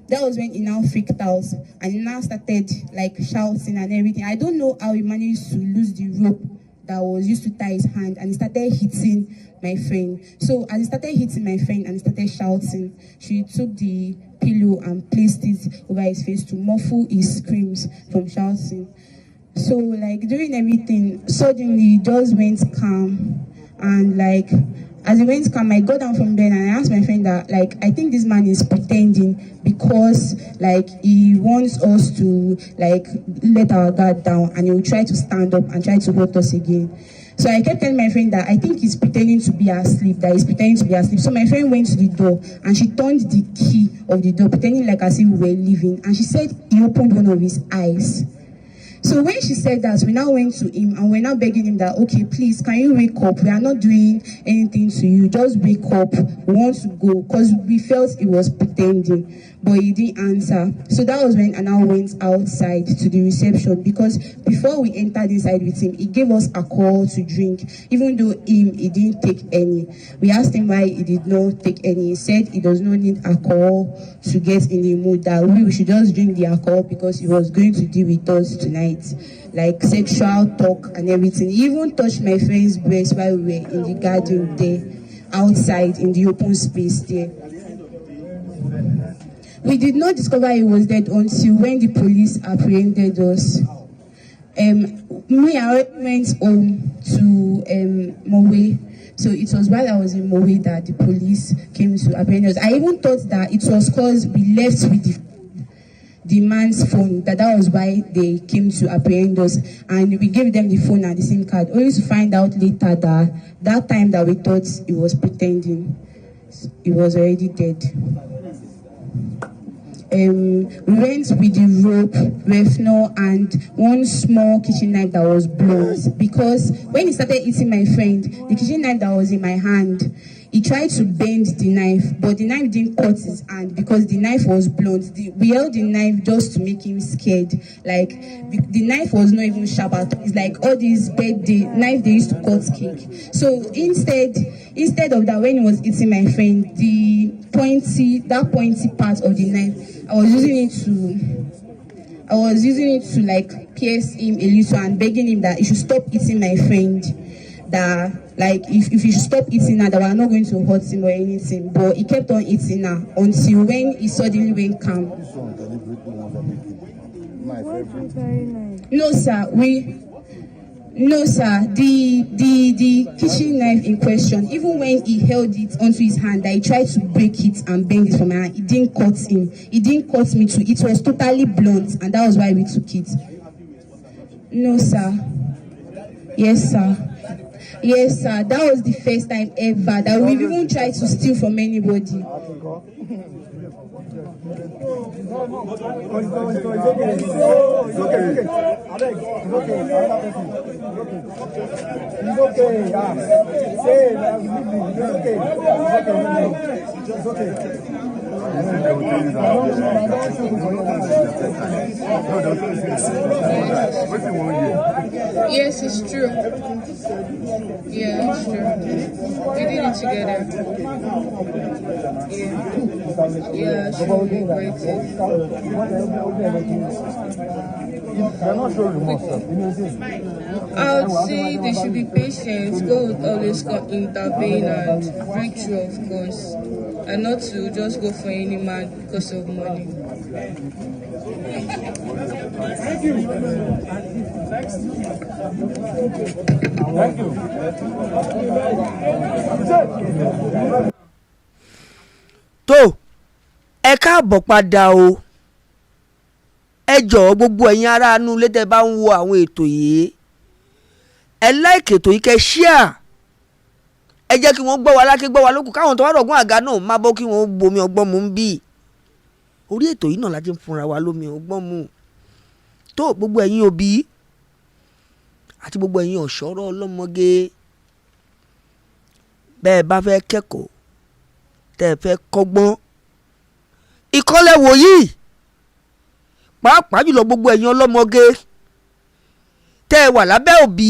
that was when he now freaked out and he now started like shouting and everything. I don't know how he managed to lose the rope that was used to tie his hand, and he started hitting my friend. So as he started hitting my friend and he started shouting, she took the pillow and placed it over his face to muffle his screams from shouting. So like during everything, suddenly it just went calm, and like as it went calm, I got down from bed and I asked my friend that like I think this man is pretending because like he wants us to like let our guard down, and he will try to stand up and try to hurt us again. So I kept telling my friend that I think he's pretending to be asleep, So my friend went to the door and she turned the key of the door, pretending like as if we were leaving. And she said he opened one of his eyes. So when she said that, we now went to him and we're now begging him that, okay, please, can you wake up? We are not doing anything to you. Just wake up. We want to go, because we felt he was pretending, but he didn't answer. So that was when I now went outside to the reception, because before we entered inside with him, he gave us alcohol to drink, even though he didn't take any. We asked him why he did not take any. He said he does not need alcohol to get in the mood, that we should just drink the alcohol because he was going to deal with us tonight. Like sexual talk and everything. He even touched my friend's breast while we were in the garden there, outside in the open space there. We did not discover he was dead until when the police apprehended us. Me, I went home to Mowe. So it was while I was in Mowe that the police came to apprehend us. I even thought that it was because we left with the man's phone, that was why they came to apprehend us, and we gave them the phone and the SIM card, only to find out later that time that we thought he was pretending, he was already dead. We went with the rope, refno, and one small kitchen knife that was blunt, because when he started eating my friend, the kitchen knife that was in my hand, he tried to bend the knife, but the knife didn't cut his hand because the knife was blunt. We held the knife just to make him scared. Like, the knife was not even sharp at all. It's like all these birthday knife they used to cut cake. So instead of that, when he was eating my friend, that pointy part of the knife, I was using it to like pierce him a little and begging him that he should stop eating my friend. That like if he should stop eating her, that we are not going to hurt him or anything. But he kept on eating her until when he suddenly went calm. No sir, the kitchen knife in question, even when he held it onto his hand, that he tried to break it and bend it from my hand, it didn't cut him. It didn't cut me too. It was totally blunt, and that was why we took it. No sir. Yes sir, that was the first time ever that we've even tried to steal from anybody. Yes, it's true. Yeah, it's true. We did it together. Yeah, she regretted. I would say they should be patient. God would always intervene and break through, of course, and not to just go for any man because of money. Thank you. tó ẹ káàbọ̀ padà o, ẹ jọ̀ọ́ gbogbo ẹ̀yin ará inú ilé tẹ́ bá ń wo àwọn ètò yìí, ẹ like ètò yìí, kẹ́ share, ẹ jẹ́ kí wọ́n gbọ́ wa lákè gbọ́ wa lókù, káwọn tó wá rọ̀gùn àga náà má bọ́ kí wọ́n bomi ọgbọ́n mu ń bì. Orí ètò yìí náà la ti ń fúnra wa lómi ọgbọ́n mu. Tó gbogbo ẹ̀yin òbí àti gbogbo ẹ̀yin ọ̀ṣọ́rọ̀ ọlọ́mọge, bẹ́ẹ̀ bá fẹ́ kẹ́kọ̀ọ́ tẹ́ ẹ fẹ́ kọ́gbọ́n, ìkọ́lẹ̀ wò yìí, pàápàá jùlọ gbogbo ẹ̀yin ọlọ́mọge tẹ́ ẹ wà lábẹ́ òbí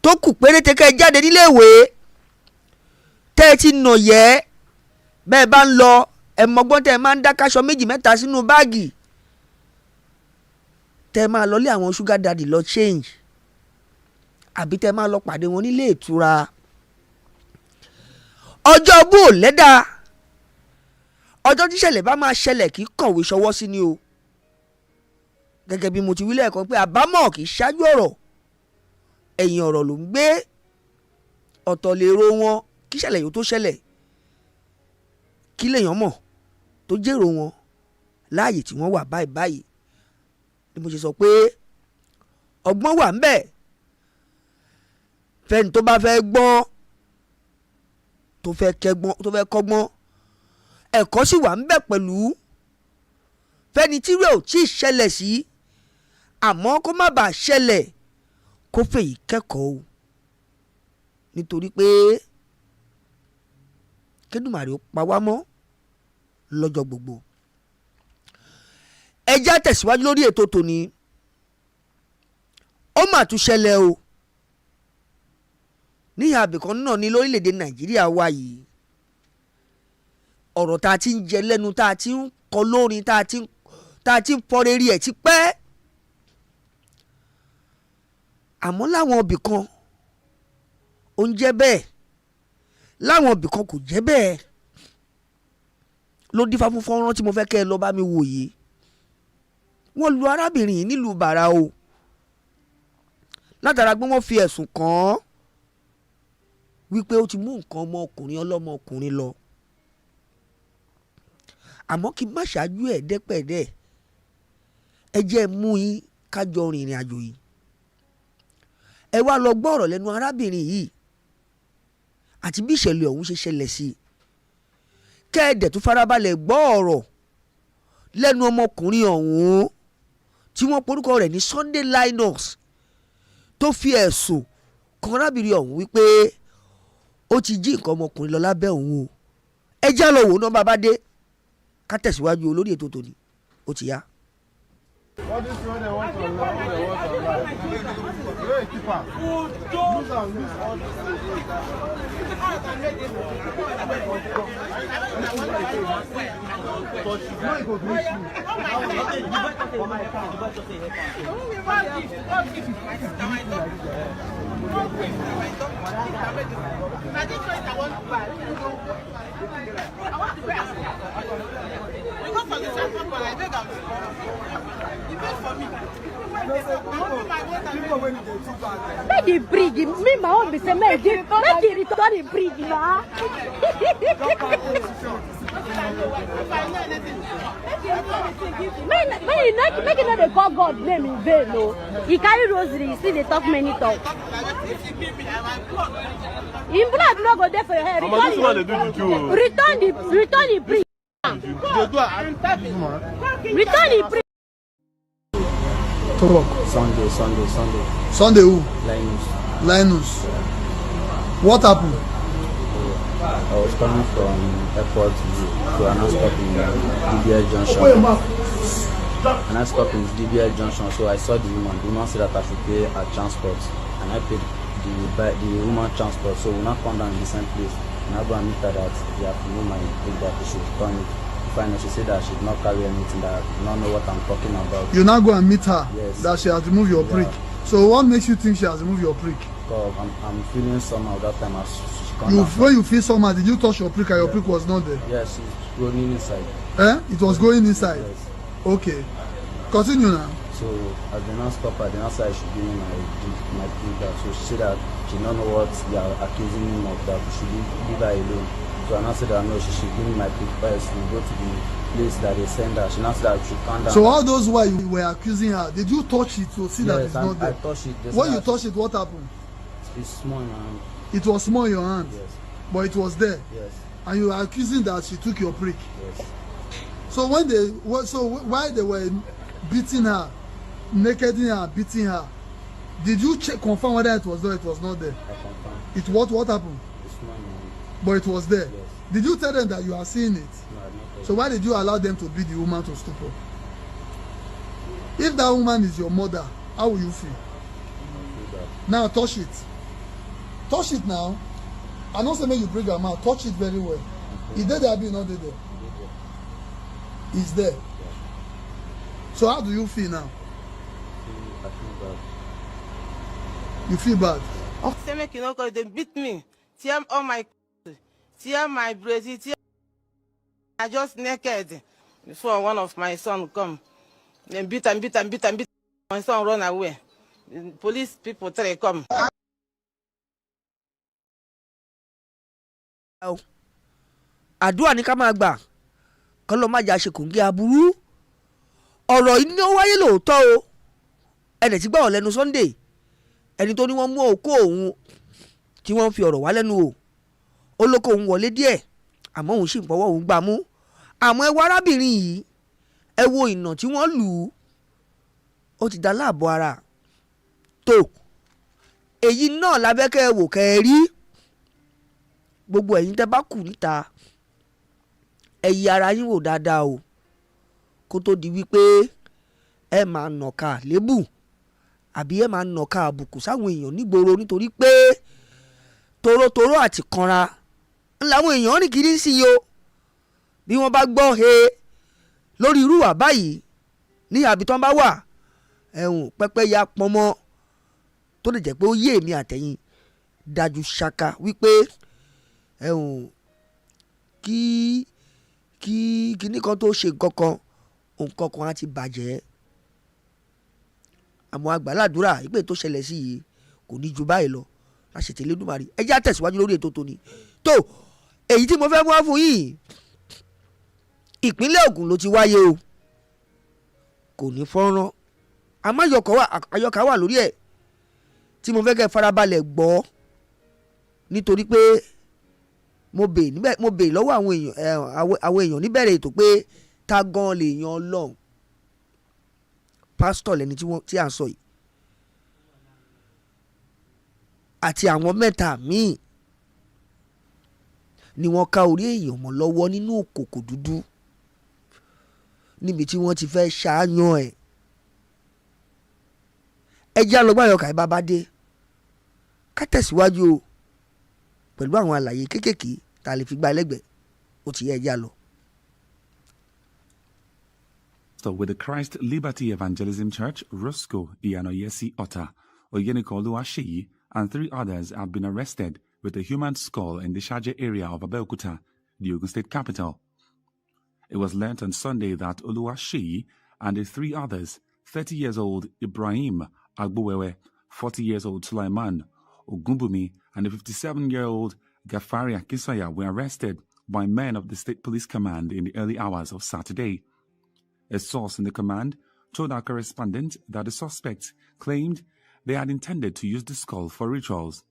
tó kù péréte kẹ́ ẹ jáde níléèwé, tẹ́ ẹ ti nà yẹ́, bẹ́ẹ̀ bá ń lọ ẹ mọ̀gbọ́n tẹ́ ẹ máa ń dá káṣọ 2 mẹ́ta sínú báàgì, tẹ́ ẹ máa lọ lé àwọn sugar daddy lọ change. àbí tẹ́ máa lọ pàdé wọn nílé ìtura. Ọjọ́ bó lẹ́dà, ọjọ́ tíṣẹ̀lẹ̀ bá máa ṣẹlẹ̀ kì í kọ̀wé ṣọwọ́ sí ni o. Gẹ́gẹ́ bí mo ti wí lẹ́ẹ̀kan pé àbámọ̀ kì í ṣáájú ọ̀rọ̀, ẹ̀yìn ọ̀rọ̀ ló ń gbé. Ọ̀tọ̀ lèrò wọn kí ṣẹlẹ̀ yóò tó ṣẹlẹ̀, kí lèèyàn mọ̀ tó jèrò wọn láàyè tí wọ́n wà báyìí. Ni mo ṣe sọ pé ọgbọ́n wà ńbẹ̀ fẹ́ni tó bá fẹ́ gbọ́n, tó fẹ́ kọ́gbọ́n, ẹ̀kọ́ sì wà ńbẹ̀ pẹ̀lú fẹ́ni tí rẹ̀ ò tí ì ṣẹlẹ̀ sí, àmọ́ kó má bàa ṣẹlẹ̀ kó fèyí kẹ́kọ̀ọ́ o. Nítorí pé kédùmàrè ó pa wá mọ́ lọ́jọ́ gbogbo. Ẹ já tẹ̀síwájú lórí ètò tòní. Ó mà tún ṣẹlẹ̀ o níhà àbìkan náà ní lórílẹ̀‐èdè Nàìjíríà wa yìí. Ọ̀rọ̀ tá a ti ń jẹ lẹ́nu, tá a ti ń kọ lórin, tá a ti ń fọrẹ́rì ẹ̀ ti pẹ́. Àmọ́ láwọn ibìkan ó ń jẹ́ bẹ́ẹ̀, láwọn ibìkan kò jẹ́ bẹ́ẹ̀. Ló dífá fún fọ́nrán tí mo fẹ́ kẹ́ ẹ lọ bá mi wò yìí. Wọ́n lu arábìnrin yìí nílùú Bàrà o, látara pé wọ́n fi ẹ̀sùn kàn án wípé ó ti mú nǹkan ọmọkùnrin ọlọ́mọkùnrin lọ. Àmọ́ kí n má ṣáájú ẹ̀ dẹ́pẹ̀dẹ́, ẹ jẹ́ mú yín kájọ rìnrìn àjò yìí. Ẹ wá lọ gbọ́ ọ̀rọ̀ lẹ́nu arábìnrin yìí àti bí ìṣẹ̀lẹ̀ ọ̀hún ṣe ṣẹlẹ̀ sí i. Kẹ́ẹ̀dẹ̀ tó farabalẹ̀ gbọ́ ọ̀rọ̀ lẹ́nu ọmọkùnrin ọ̀hún tí wọ́n porúkọ rẹ̀ ní Sunday Linus, tó fi ẹ̀sùn kan arábìnrin ọ̀hún wípé ó ti jí nǹkan ọmọkùnrin lọ lábẹ́ òun o. Ẹ já lọ wò ó náà bàbá dé ká tẹ̀síwájú olórí ètò tòní. Ó ti yá. All this one they want to learn, they want to learn. You're a keeper. Lose and lose all this. Make the bridge, me my own be say make the return the bridge now. Make it not dey call God name in vain no. He carry rosary, you see they talk many talk. In blood no go there for your head. Return the bridge. Return the bridge. Sunday who? Linus. Linus. What happened? I was coming from airport to an stop in DBL Junction. And I stopped in DBL Junction, so I saw the woman. The woman said that I should pay her transport, and I paid the woman transport. So we now come down in the same place, and I go and meet her that they have to move my bag, that she should return it. Finally, she said that she did not carry anything, that I do not know what I'm talking about. You now go and meet her? Yes. That she has removed your prick. So what makes you think she has removed your prick? I'm feeling somehow that time as she come out. When you feel somehow, did you touch your prick and your prick was not there? Yes, it's going inside. It was going inside? Yes. Okay. Continue now. So I did not stop her. I did not say I should give me my prick. So she said that she did not know what they are accusing me of, that we should leave her alone. So I now said that no, she should give me my prick first. We go to the place that they send her. She now said that we should calm down. So all those while you were accusing her, did you touch it to see that it's not there? I touched it. When you touched it, what happened? It's small in your hand. It was small in your hand? Yes. But it was there? Yes. And you were accusing that she took your prick? Yes. So while they were beating her, nakeding her, beating her, did you confirm whether it was there or it was not there? I confirmed. What happened? It's small in your hand. But it was there? Yes. Did you tell them that you are seeing it? No, I did not. So why did you allow them to beat the woman to stupor? If that woman is your mother, how will you feel? Now touch it. Touch it now. I don't say make you bring her mouth. Touch it very well. Is there there? Not there? It's there. So how do you feel now? I feel bad. You feel bad. Say make you know cause they beat me. Tear all my tear my braces, tear I just naked. Before one of my son come. Then beat. My son run away. The police people try come. Àdúrà ní ká máa gbà kọ́ ló má jà ṣe kòǹgẹ́ aburú. Ọ̀rọ̀ yìí ni ó wáyé lóòótọ́ o. Ẹnì tí gbà wọ́n lẹ́nu Sunday ẹni tó ní wọ́n mú òkú òun tí wọ́n fi ọ̀rọ̀ wá lẹ́nu o. Ó lóko òun wọlé díẹ̀ àmọ́ òun sì ń fọwọ́ òun gbà mú. Àmọ́ ẹ wo arábìnrin yìí ẹ wo ìnà tí wọ́n lù ú ó ti dá láàbọ̀ ara tó èyí náà lábẹ́kẹ́ wò kẹ́ ẹ rí gbogbo ẹ̀yin tẹ́ bá kù níta ẹ yí ara yín wò dáadáa o kó tó di wípé ẹ máa nàka lébù àbí ẹ máa nàka àbùkù sáwọn èèyàn nígboro nítorí pé torótoró àti kanra làwọn èèyàn rìn kiri sí i o bí wọ́n bá gbọ́ he lórí irú wà báyìí ní àbítán bá wà ẹ̀hún pẹ́pẹ́ ya pọnmọ́ tó lè jẹ́ pé ó yé èmi àtẹ̀yìn dájú ṣáká wípé ẹ̀hún kíní kan tó ṣe nǹkankan nǹkan kan á ti bàjẹ́ àmọ́ àgbàládùúrà ìpè tó ṣẹlẹ̀ sí yìí kò ní ju báyìí lọ láṣetì Elédùmarè ẹ jẹ́ á tẹ̀síwájú lórí ètò tòní tó èyí tí mo fẹ́ mú wá fún yìí ìpínlẹ̀ Ògùn ló ti wáyé o kò ní fọ́nrán àmọ́ àyọkà wà lórí ẹ̀ tí mo fẹ́ kẹ́ farabalẹ̀ gbọ́ nítorí pé mo bèè lọ́wọ́ àwọn èèyàn níbẹ̀rẹ̀ ètò pé ta gan lè yan Ọlọ́run pásítọ̀ lẹ́ni tí à ń sọ yìí àti àwọn mẹ́ta míì ni wọ́n ká orí èèyàn mọ́ lọ́wọ́ nínú òkòkò dúdú níbi tí wọ́n ti fẹ́ ṣàáyàn ẹ̀ ẹ jẹ́ àlọ́gbà àyọkà ẹ bá dé ká tẹ̀síwájú o pẹ̀lú àwọn àlàyé kéékèèké tá a lè fi gba ẹlẹ́gbẹ̀ẹ́ ó ti yẹ ẹ jẹ́ àlọ́. With the Christ Liberty Evangelism Church, Roscoe Iyanoyesi Otta, Oyeniko Oluwaseyi, and 3 others have been arrested with a human skull in the Shaje area of Abeokuta, the Ogun State capital. It was learnt on Sunday that Oluwaseyi and the 3 others, 30 years old Ibrahim Agbuwewe, 40 years old Sulaiman Ogunbumi, and the 57-year-old Gafari Akinsanya were arrested by men of the State Police Command in the early hours of Saturday. A source in the command told our correspondent that the suspects claimed they had intended to use the skull for rituals.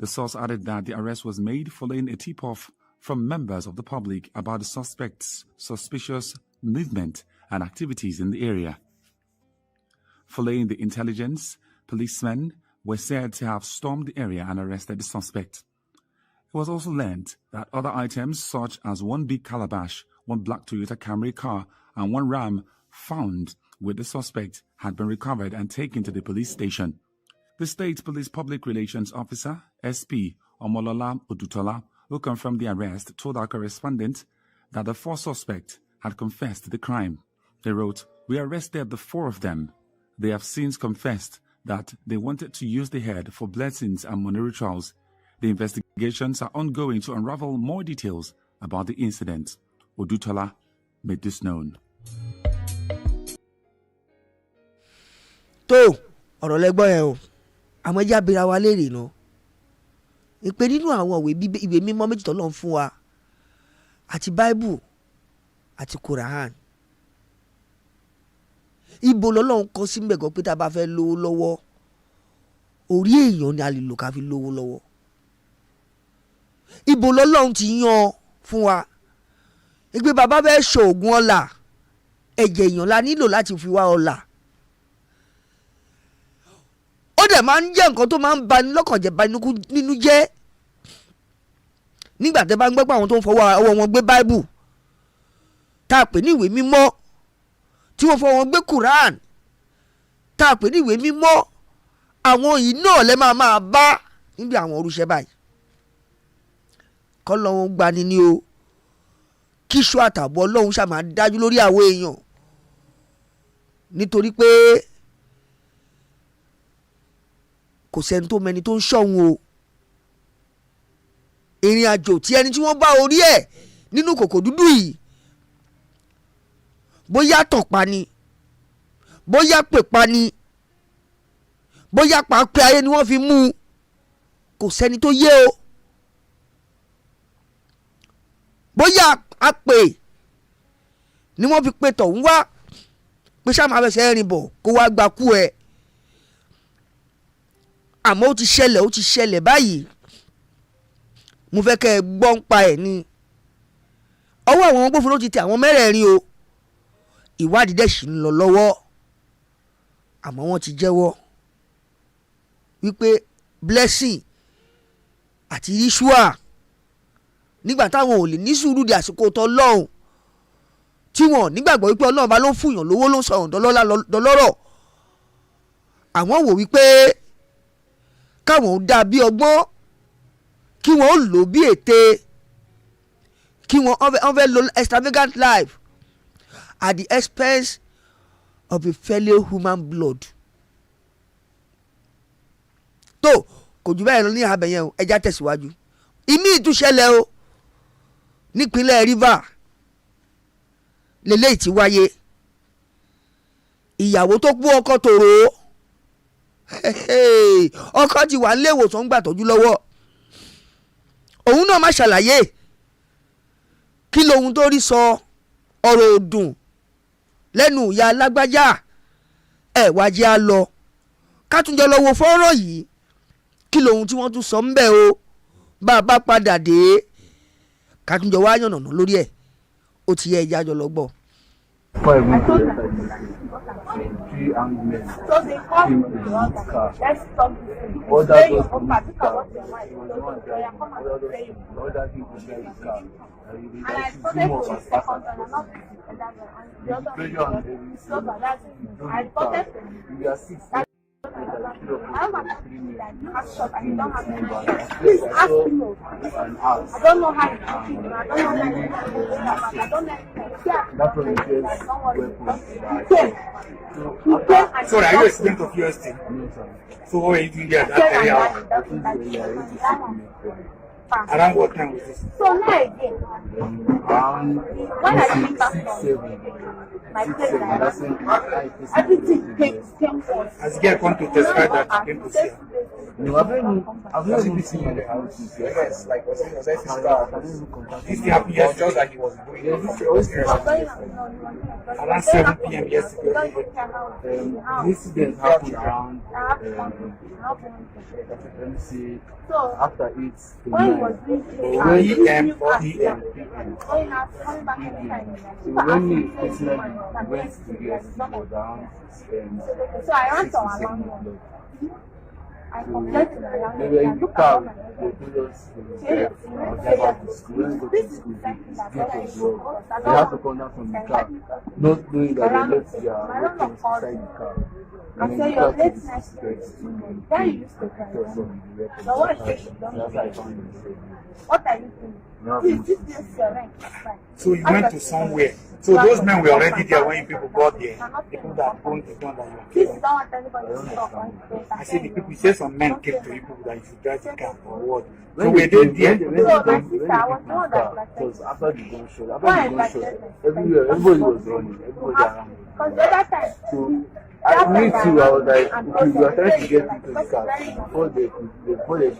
The source added that the arrest was made following a tip-off from members of the public about the suspects' suspicious movement and activities in the area. Following the intelligence, policemen were said to have stormed the area and arrested the suspect. It was also learned that other items such as 1 big calabash, 1 black Toyota Camry car, and 1 ram found with the suspect had been recovered and taken to the police station. The State Police Public Relations Officer, SP Omolola Odutola, who confirmed the arrest, told our correspondent that the 4 suspects had confessed to the crime. They wrote, "We arrested the 4 of them. They have since confessed that they wanted to use the head for blessings and money rituals. The investigations are ongoing to unravel more details about the incident." Odutola made this known. tó ọ̀rọ̀ lẹ́gbọ́n yẹn o àmọ́ ẹjẹ́ abira wa léèrè náà ìpè nínú àwọn ìwé mímọ́ méjì t'Ọlọ́run fún wa àti Bible àti Quran ibo l'Ọlọ́run kọ sí mbẹ̀gàn pé tá a bá fẹ́ lówó lọ́wọ́ orí èèyàn ni a lè lò ká fi lówó lọ́wọ́ ibo l'Ọlọ́run ti yan fún wa ìgbé bàbá fẹ́ ṣoògùn ọlà ẹ̀jẹ̀ èèyàn la nílò láti fi wá ọlà ó dẹ̀ máa ń jẹ́ nǹkan tó máa ń bani lọ́kàn jẹ́ bani nínú jẹ́ nígbà tẹ́ bá ń gbọ́ pé àwọn tó ń fọwọ́ ọwọ́ wọn gbé Bible tá a pè ní ìwé mímọ́ tí wọ́n fọwọ́ wọn gbé Quran tá a pè ní ìwé mímọ́ àwọn yìí náà lẹ́ máa bá níbi àwọn orúṣẹ́ báyìí kọ́ lọ́wọ́ gbani ní o kíṣọ́ àtàbọ̀ Ọlọ́run ṣáà máa dájú lórí àwọn èèyàn nítorí pé kò sẹ́ni tó mẹni tó ń ṣọ̀hún o ìrìn àjò tí ẹni tí wọ́n bá orí ẹ̀ nínú kòkò dúdú yìí bóyá tọ̀pa ni bóyá pèpa ni bóyá pàápẹ́ ayé ni wọ́n fi mú un kò sẹ́ni tó yé o bóyá àpè ni wọ́n fi pe tọ̀hún wá pé sáà máa fẹsẹ̀ rìn bọ̀ kó wá gba kú ẹ̀ àmọ́ ó ti ṣẹlẹ̀ báyìí mo fẹ́ kẹ́ ẹ gbọ́ ń pa ẹ̀ ni ọwọ́ àwọn agbófinró ti tẹ àwọn mẹ́rẹ̀ẹ̀rin o ìwádìí dẹ̀ sì ń lọ lọ́wọ́ àmọ́ wọ́n ti jẹ́wọ́ wípé blessing àti yíṣùà nígbà táwọn ò lè ní sùúrù di àsìkò tó lọ́hùn tí wọn nígbàgbọ́ wípé ọlọ́run bá ló ń fúnyàn lówó ló ń sọ̀rọ̀ dọlọ́rọ̀ àwọn wò wípé káwọn ó dá bí ọgbọ́n kí wọ́n ó lò bí ète kí wọ́n fẹ́ lo extravagant life at the expense of a fellow human blood. tó kò jù bẹ́ẹ̀ lọ ní àbẹ̀ yẹn o ẹja tẹ̀síwájú ìmí ìtúṣẹlẹ̀ o nípínlẹ̀ Rivers lélẹ́yìí ti wáyé ìyàwó tó kú ọkọ tòrò ọkọ ti wà nílé ìwòsàn gbà tọ́jú lọ́wọ́ òun náà má ṣàlàyé kí lohun tó rí sọ ọ̀rọ̀ òdùn lẹ́nu ìyá alágbájá ẹ̀ wájú á lọ kátúnjọ lọ wo fọ́rọ̀ yìí kí lohun tí wọ́n tún sọ ń bẹ̀ o bá a bá padà dé kátúnjọ wá yànnàná lórí ẹ̀ ó ti yẹ ẹja jọ lọ gbọ́. Before I went to the three armed men came in his car. Others was in his car. Others in his car. They zoom up and pass us. The pressure on them. We are 6. I don't know how So are you a student of UST? So what were you doing there at that area? Around what time was this? So now again, when I came back 6, 7. my everything came forth. As you get come to testify that you came to see her. No, I've not even seen him in the house. Yes, like was it physical? This thing happened yesterday, just like he was doing around 7 p.m. yesterday. This incident happened around, let me see, after 8 p.m. or p.m. So when we personally went to the hospital down, so I ran to around. I complained to the they were in the car. They told us they have to come down from the car, not knowing that they left their weapons inside the car. I said, your late night then you used to cry. So what is it? What are you doing? This is your rank. So you went to somewhere. So those men were already there when people got there. People that owned the gun that you were killing. I said the people, you said some men came to you people that you should drive the car or what? So were they there? So my sister, I was more than like because after the gunshot, everywhere, everybody was running, everybody around. Because the other time, so me too, I was like, okay, we are trying to get into the car before they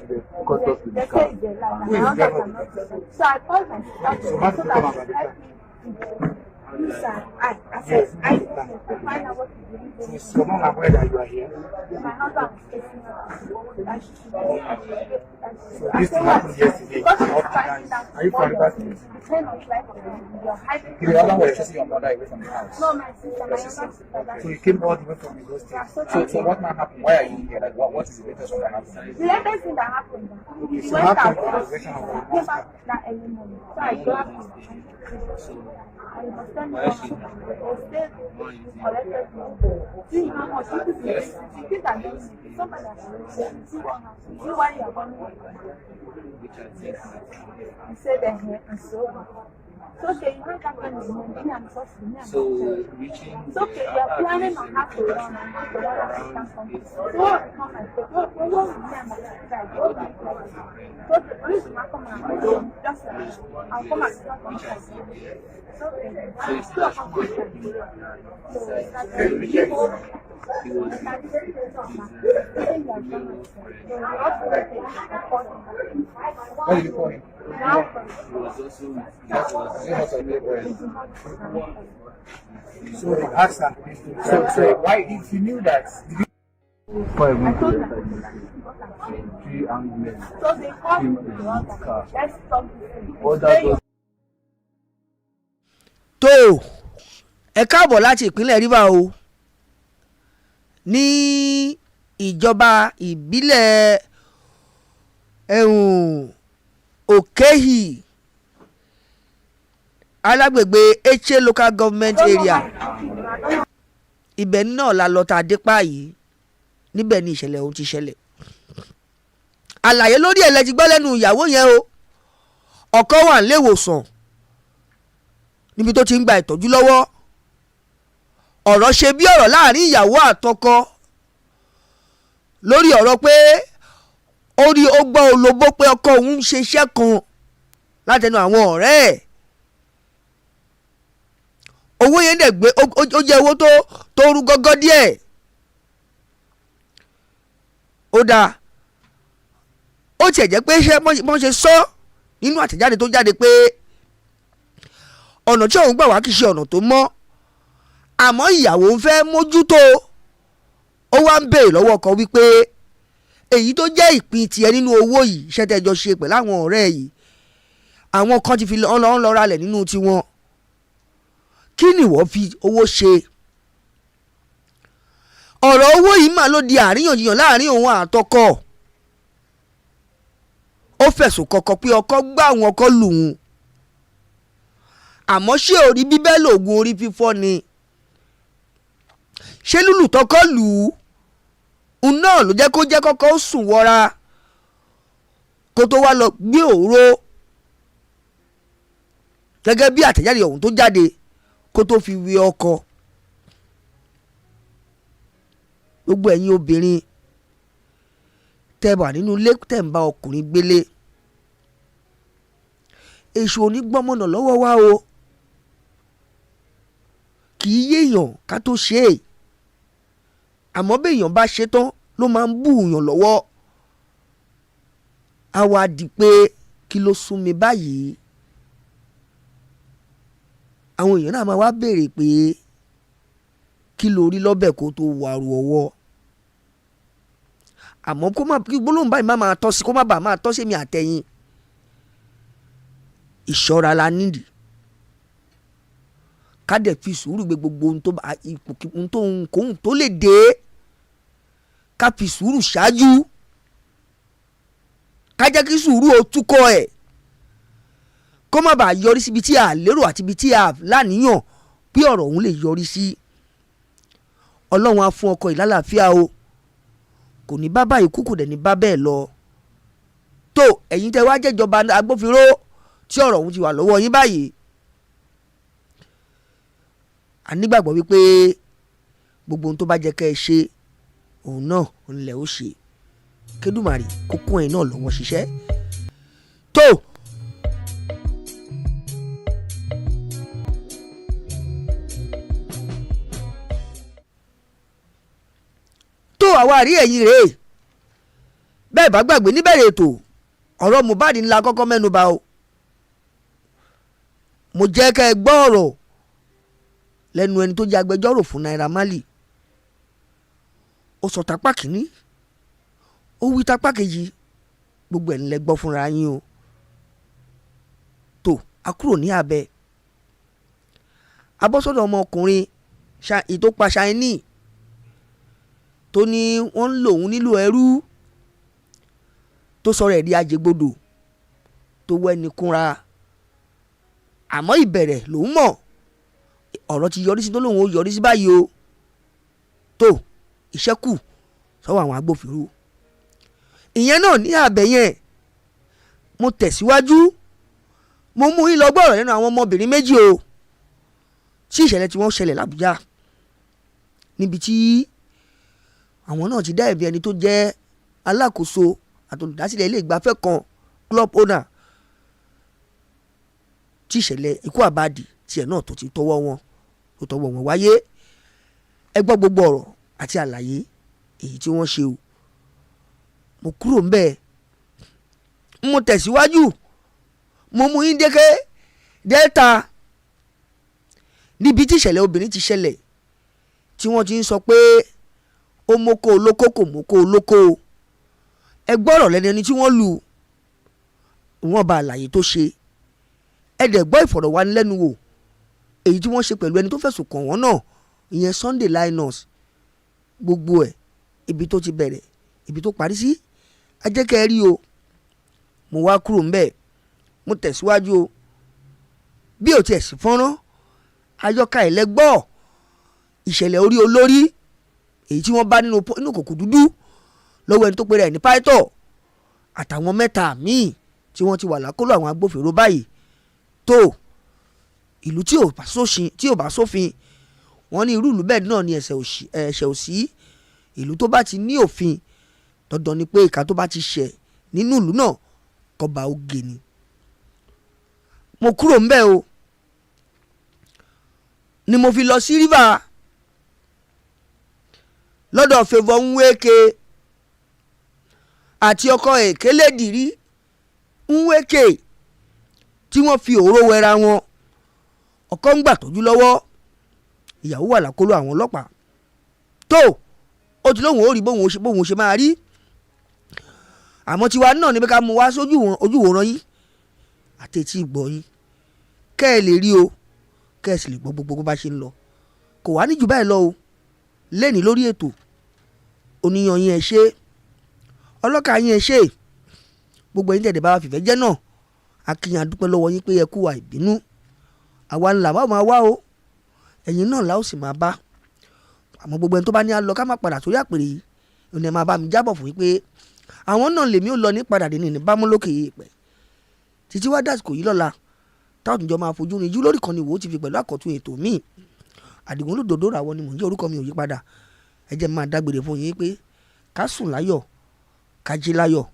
cut off to the car. Who is the driver? So I called my sister. So how did you come about the car? I said, I find out what to do. So it's your mom aware that you are here? My husband was facing her. So this thing happened yesterday. Are you from that place? The other was chasing your mother away from the house. No, my sister, my younger sister. So you came all the way from the state. So what now happened? Why are you here? Like what is the latest thing that happened? The latest thing that happened. Okay, He so went how out. come the conversation of He came back that early morning. So I grabbed him. I was telling him I stayed, collected me. See how much she thinks I'm doing somebody that see why you are going. He said that and so. So okay, you have that kind of money. I'm so free. It's okay. You are planning on how to run and how to run assistance company. So what become my faith? What what we and my sister are doing. So the police will not come and just I'll come and start on the so I'm still a company. So What did you call him? So they asked her. So why, if you knew that, did you Before I went to the three armed men so they called came me to to the the car. let's talk All that was tó ẹ káàbọ̀ láti ìpínlẹ̀ Rivers o ní ìjọba ìbílẹ̀ Òkèhì alágbègbè Eche local government area ibẹ̀ náà la lọ ta dépa yìí níbẹ̀ ni ìṣẹ̀lẹ̀ ohun ti ṣẹlẹ̀ àlàyé lórí ẹ̀ lẹ ti gbọ́ lẹ́nu ìyàwó yẹn o ọkọ wà nílé ìwòsàn níbi tó ti ń gba ìtọ́jú lọ́wọ́ ọ̀rọ̀ ṣe bí ọ̀rọ̀ láàrin ìyàwó àtọkọ lórí ọ̀rọ̀ pé ó rí ó gbọ́ olóbó pé ọkọ òun ń ṣe iṣẹ́ kan látẹnu àwọn ọ̀rẹ́ ẹ̀ owó yẹn dẹ̀ gbé ó jẹ́ owó tó rú gọ́gọ́ díẹ̀ ó dáa ó tiẹ̀ jẹ́ pé ṣé wọ́n ṣe sọ nínú àtẹ̀jáde tó jáde pé ọ̀nà tí òun gbà wá kì í ṣe ọ̀nà tó mọ́ àmọ́ ìyàwó ń fẹ́ mójútó ó wá ń béèrè lọ́wọ́ ọkọ wípé èyí tó jẹ́ ìpín tiẹ̀ nínú owó yìí iṣẹ́ tẹ́jọ ṣe pẹ̀lú àwọn ọ̀rẹ́ yìí àwọn kan ti fi lọ ralẹ̀ nínú tiwọn kí ni wọ́n fi owó ṣe ọ̀rọ̀ owó yìí mà ló di àríyànjiyàn láàrin òun àtọkọ ó fẹ̀sùn kọkọ pé ọkọ gbá àwọn ọkọ lù ú àmọ́ ṣé orí bíbẹ́ lògùn orí fífọ́ ni ṣé lùlù tọkọ lù ú náà ló jẹ́ kó jẹ́ kọ́kọ́ ó sùn wọra kó tó wá lọ gbé òró gẹ́gẹ́ bí àtẹ̀jáde ọ̀hún tó jáde kó tó fi wé ọkọ gbogbo ẹ̀yin obìnrin tẹ́ wà nínú ilé tẹ́ ń bá ọkùnrin gbélé èṣù onígbọ́mọ̀nà lọ́wọ́ wa o kì í yéèyàn ká tó ṣe é àmọ́ béèyàn bá ṣe tán ló máa ń bù yàn lọ́wọ́ á wá di pé kí ló sún mi báyìí àwọn èèyàn náà máa wá béèrè pé kí ló rí lọ́bẹ̀ kó tó wàrú ọwọ́ àmọ́ kó má kí gbólóhùn báyìí má máa tọ́ sí kó má bàa máa tọ́ sí mi àtẹ̀yìn ìṣọ́ra la nídìí ká dẹ̀ fi sùúrù gbé gbogbo ohun tó lè dé ká fi sùúrù ṣáájú ká jẹ́ kí sùúrù ó túkọ̀ ẹ̀ kó má bàa yọrí síbi tí a lérò àti ibi tí a láníyàn bí ọ̀rọ̀ òun lè yọrí sí ọlọ́run á fún ọkọ ìlàlàáfíà o kò ní bá báyìí kú kò dẹ̀ ní bá bẹ́ẹ̀ lọ tó ẹ̀yin tẹ́ wá jẹ́jọba agbófinró tí ọ̀rọ̀ ọ̀hún ti wà lọ́wọ́ yín báyìí a nígbàgbọ́ wípé gbogbo ohun tó bá jẹ́ kẹ́ ẹ ṣe òun náà ńlẹ̀ ó ṣe kédùmarè kókó ẹ̀ náà lọ́wọ́ ṣiṣẹ́ tó. àwa àrí ẹ̀yìn rèé bẹ́ẹ̀ bá gbàgbé níbẹ̀rẹ̀ ètò ọ̀rọ̀ mohbad ńlá kọ́kọ́ mẹ́nuba o mo jẹ́ kẹ́ ẹ gbọ́ ọ̀rọ̀ lẹ́nu ẹni tó jẹ́ agbẹjọ́rò fún Naira Marley ó sọ tapá kìíní ó wí tapá kejì gbogbo ẹ̀ ń lẹ gbọ́ fúnra yín o tó a kúrò ní abẹ́ abọ́sọ́dọ̀ ọmọkùnrin ìtòpa ṣáínì tó ní wọ́n ń lò òun nílò ẹrú tó sọ̀rọ̀ ẹ̀ di ajégbodò tó wẹ́ni kúnra àmọ́ ìbẹ̀rẹ̀ lòún mọ̀ ọ̀rọ̀ ti yọrí sí tó lòun ó yọrí sí báyìí o tó iṣẹ́ kù sọ́wọ́ àwọn agbófinró ìyẹn náà ní àbẹ̀ yẹn mo tẹ̀síwájú mo mú yín lọ gbọ́rọ̀ lẹ́nu àwọn ọmọbìnrin méjì o tí ìṣẹ̀lẹ̀ tí wọ́n ṣẹlẹ̀ l'Àbújá níbi tí àwọn náà ti dá ẹ̀bi ẹni tó jẹ́ alákòóso àtolùdásílẹ̀ ilé ìgbafẹ́ kan club owner tí ìṣẹ̀lẹ̀ ikú àbáàdì tiẹ̀ náà tó tọwọ́ wọn wáyé. Ẹ gbọ́ gbogbo ọ̀rọ̀ àti àlàyé èyí tí wọ́n ṣe o. Mo kúrò ńbẹ̀, mo tẹ̀síwájú, mo mú yín déké Delta níbi tí ìṣẹ̀lẹ̀ obìnrin ti ṣẹlẹ̀ tí wọ́n ti ń sọ pé ó mókó olóko kò mókó olóko. Ẹ gbọ́rọ̀ lẹ́nu ẹni tí wọ́n lù, wọ́n bá àlàyé tó ṣe. Ẹ dẹ̀ gbọ́ ìfọ̀rọ̀wánilẹ́nuwò èyí tí wọ́n ṣe pẹ̀lú ẹni tó fẹ̀sùn kàn wọ́n náà, ìyẹn Sunday Linus. Gbogbo ẹ̀ ibi tó ti bẹ̀rẹ̀ ibi tó parí sí ajẹ́kẹ́ rí o. Mo wá kúrò ńbẹ̀, mo tẹ̀síwájú o. Bí ò tiẹ̀ sí fọ́nrán ayọ́ka ẹ̀lẹ́gbọ́ ìṣẹ̀lẹ̀ orí olórí èyí tí wọ́n bá nínú kòkò dúdú lọ́wọ́ ẹni tó pèrè ẹ̀ ní pító àtàwọn mẹ́ta míì tí wọ́n ti wà lákọlò àwọn agbófinró báyìí. Tó ìlú tí ò bá sófin, wọ́n ní irú ìlú bẹ́ẹ̀ náà ni ẹ̀ṣẹ̀ ò sí. Ìlú tó bá ti ní òfin, dandan ni pé ìka tó bá ti ṣẹ̀ nínú ìlú náà kọba oge ni. Mo kúrò ńbẹ̀ o, ni mo fi lọ sí river lọ́dọ̀ Favour Nweke àti ọkọ Èkélédìrí Nweke tí wọ́n fi òró wẹra wọn. Ọkọ ń gbà tọ́jú lọ́wọ́, ìyàwó wà lákọlò àwọn ọlọ́pàá. Tó ó ti lóhùn ó rí bóhùn ṣe máa rí. Àmọ́ tiwa náà ni pé ká mú wá sójú òwòrán yín àti etí ìgbọ́ yín kẹ́ ẹ lè rí o, kẹ́ ẹ sì lè gbọ́ gbogbo bó bá ṣe ń lọ. Kò wá ní jù báyìí lọ o lẹ́ni lórí ètò. Oníyan yín ẹ ṣe, ọlọ́kà yín ẹ ṣe, gbogbo yín tẹ̀dẹ̀ bá wa fìfẹ́ jẹ́ náà akínyàn dúpẹ́ lọ́wọ́ yín pé ẹ kú wa ìbínú. Àwa ńlá wa máa wá o, ẹ̀yin náà la ó sì máa bá. Àmọ́ gbogbo ẹni tó bá ní á lọ ká má padà sórí àpèrè yìí, òun ẹ̀ máa bá mi jábọ̀ fún yín pé àwọn náà lèmi ò lọ ní padà dé ní bámú lókè èèpẹ̀. Títí wá dásìkò yìí lọ́la táwọn ìjọ máa fojú rinjú lórí kan ní Wo TV pẹ̀lú àkọ́tún ètò míì. Àdìgún olódodo ràwọ̀ ni mò ń jẹ́, orúkọ mi ò yí padà. Ẹ jẹ́ máa dágbére fún yín pé ká sùn láyọ̀, ká jí láyọ̀,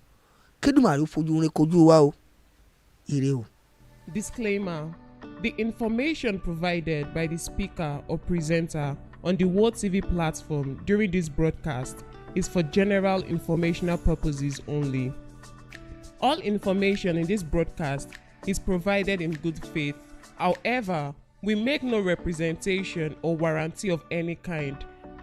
kédùmàrè fojú rin kojú wa o. Ire o. Disclaimer: the information provided by the speaker or presenter on the Wo TV platform during this broadcast is for general informational purposes only. All information in this broadcast is provided in good faith. However, we make no representation or warranty of any kind,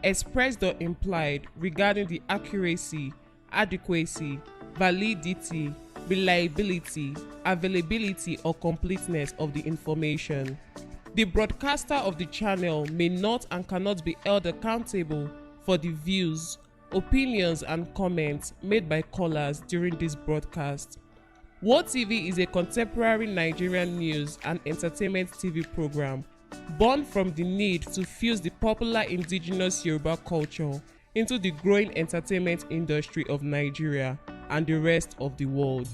expressed or implied, regarding the accuracy, adequacy, validity, reliability, availability, or completeness of the information. The broadcaster of the channel may not and cannot be held accountable for the views, opinions, and comments made by callers during this broadcast. Wo TV is a contemporary Nigerian news and entertainment TV program born from the need to fuse the popular indigenous Yoruba culture into the growing entertainment industry of Nigeria and the rest of the world.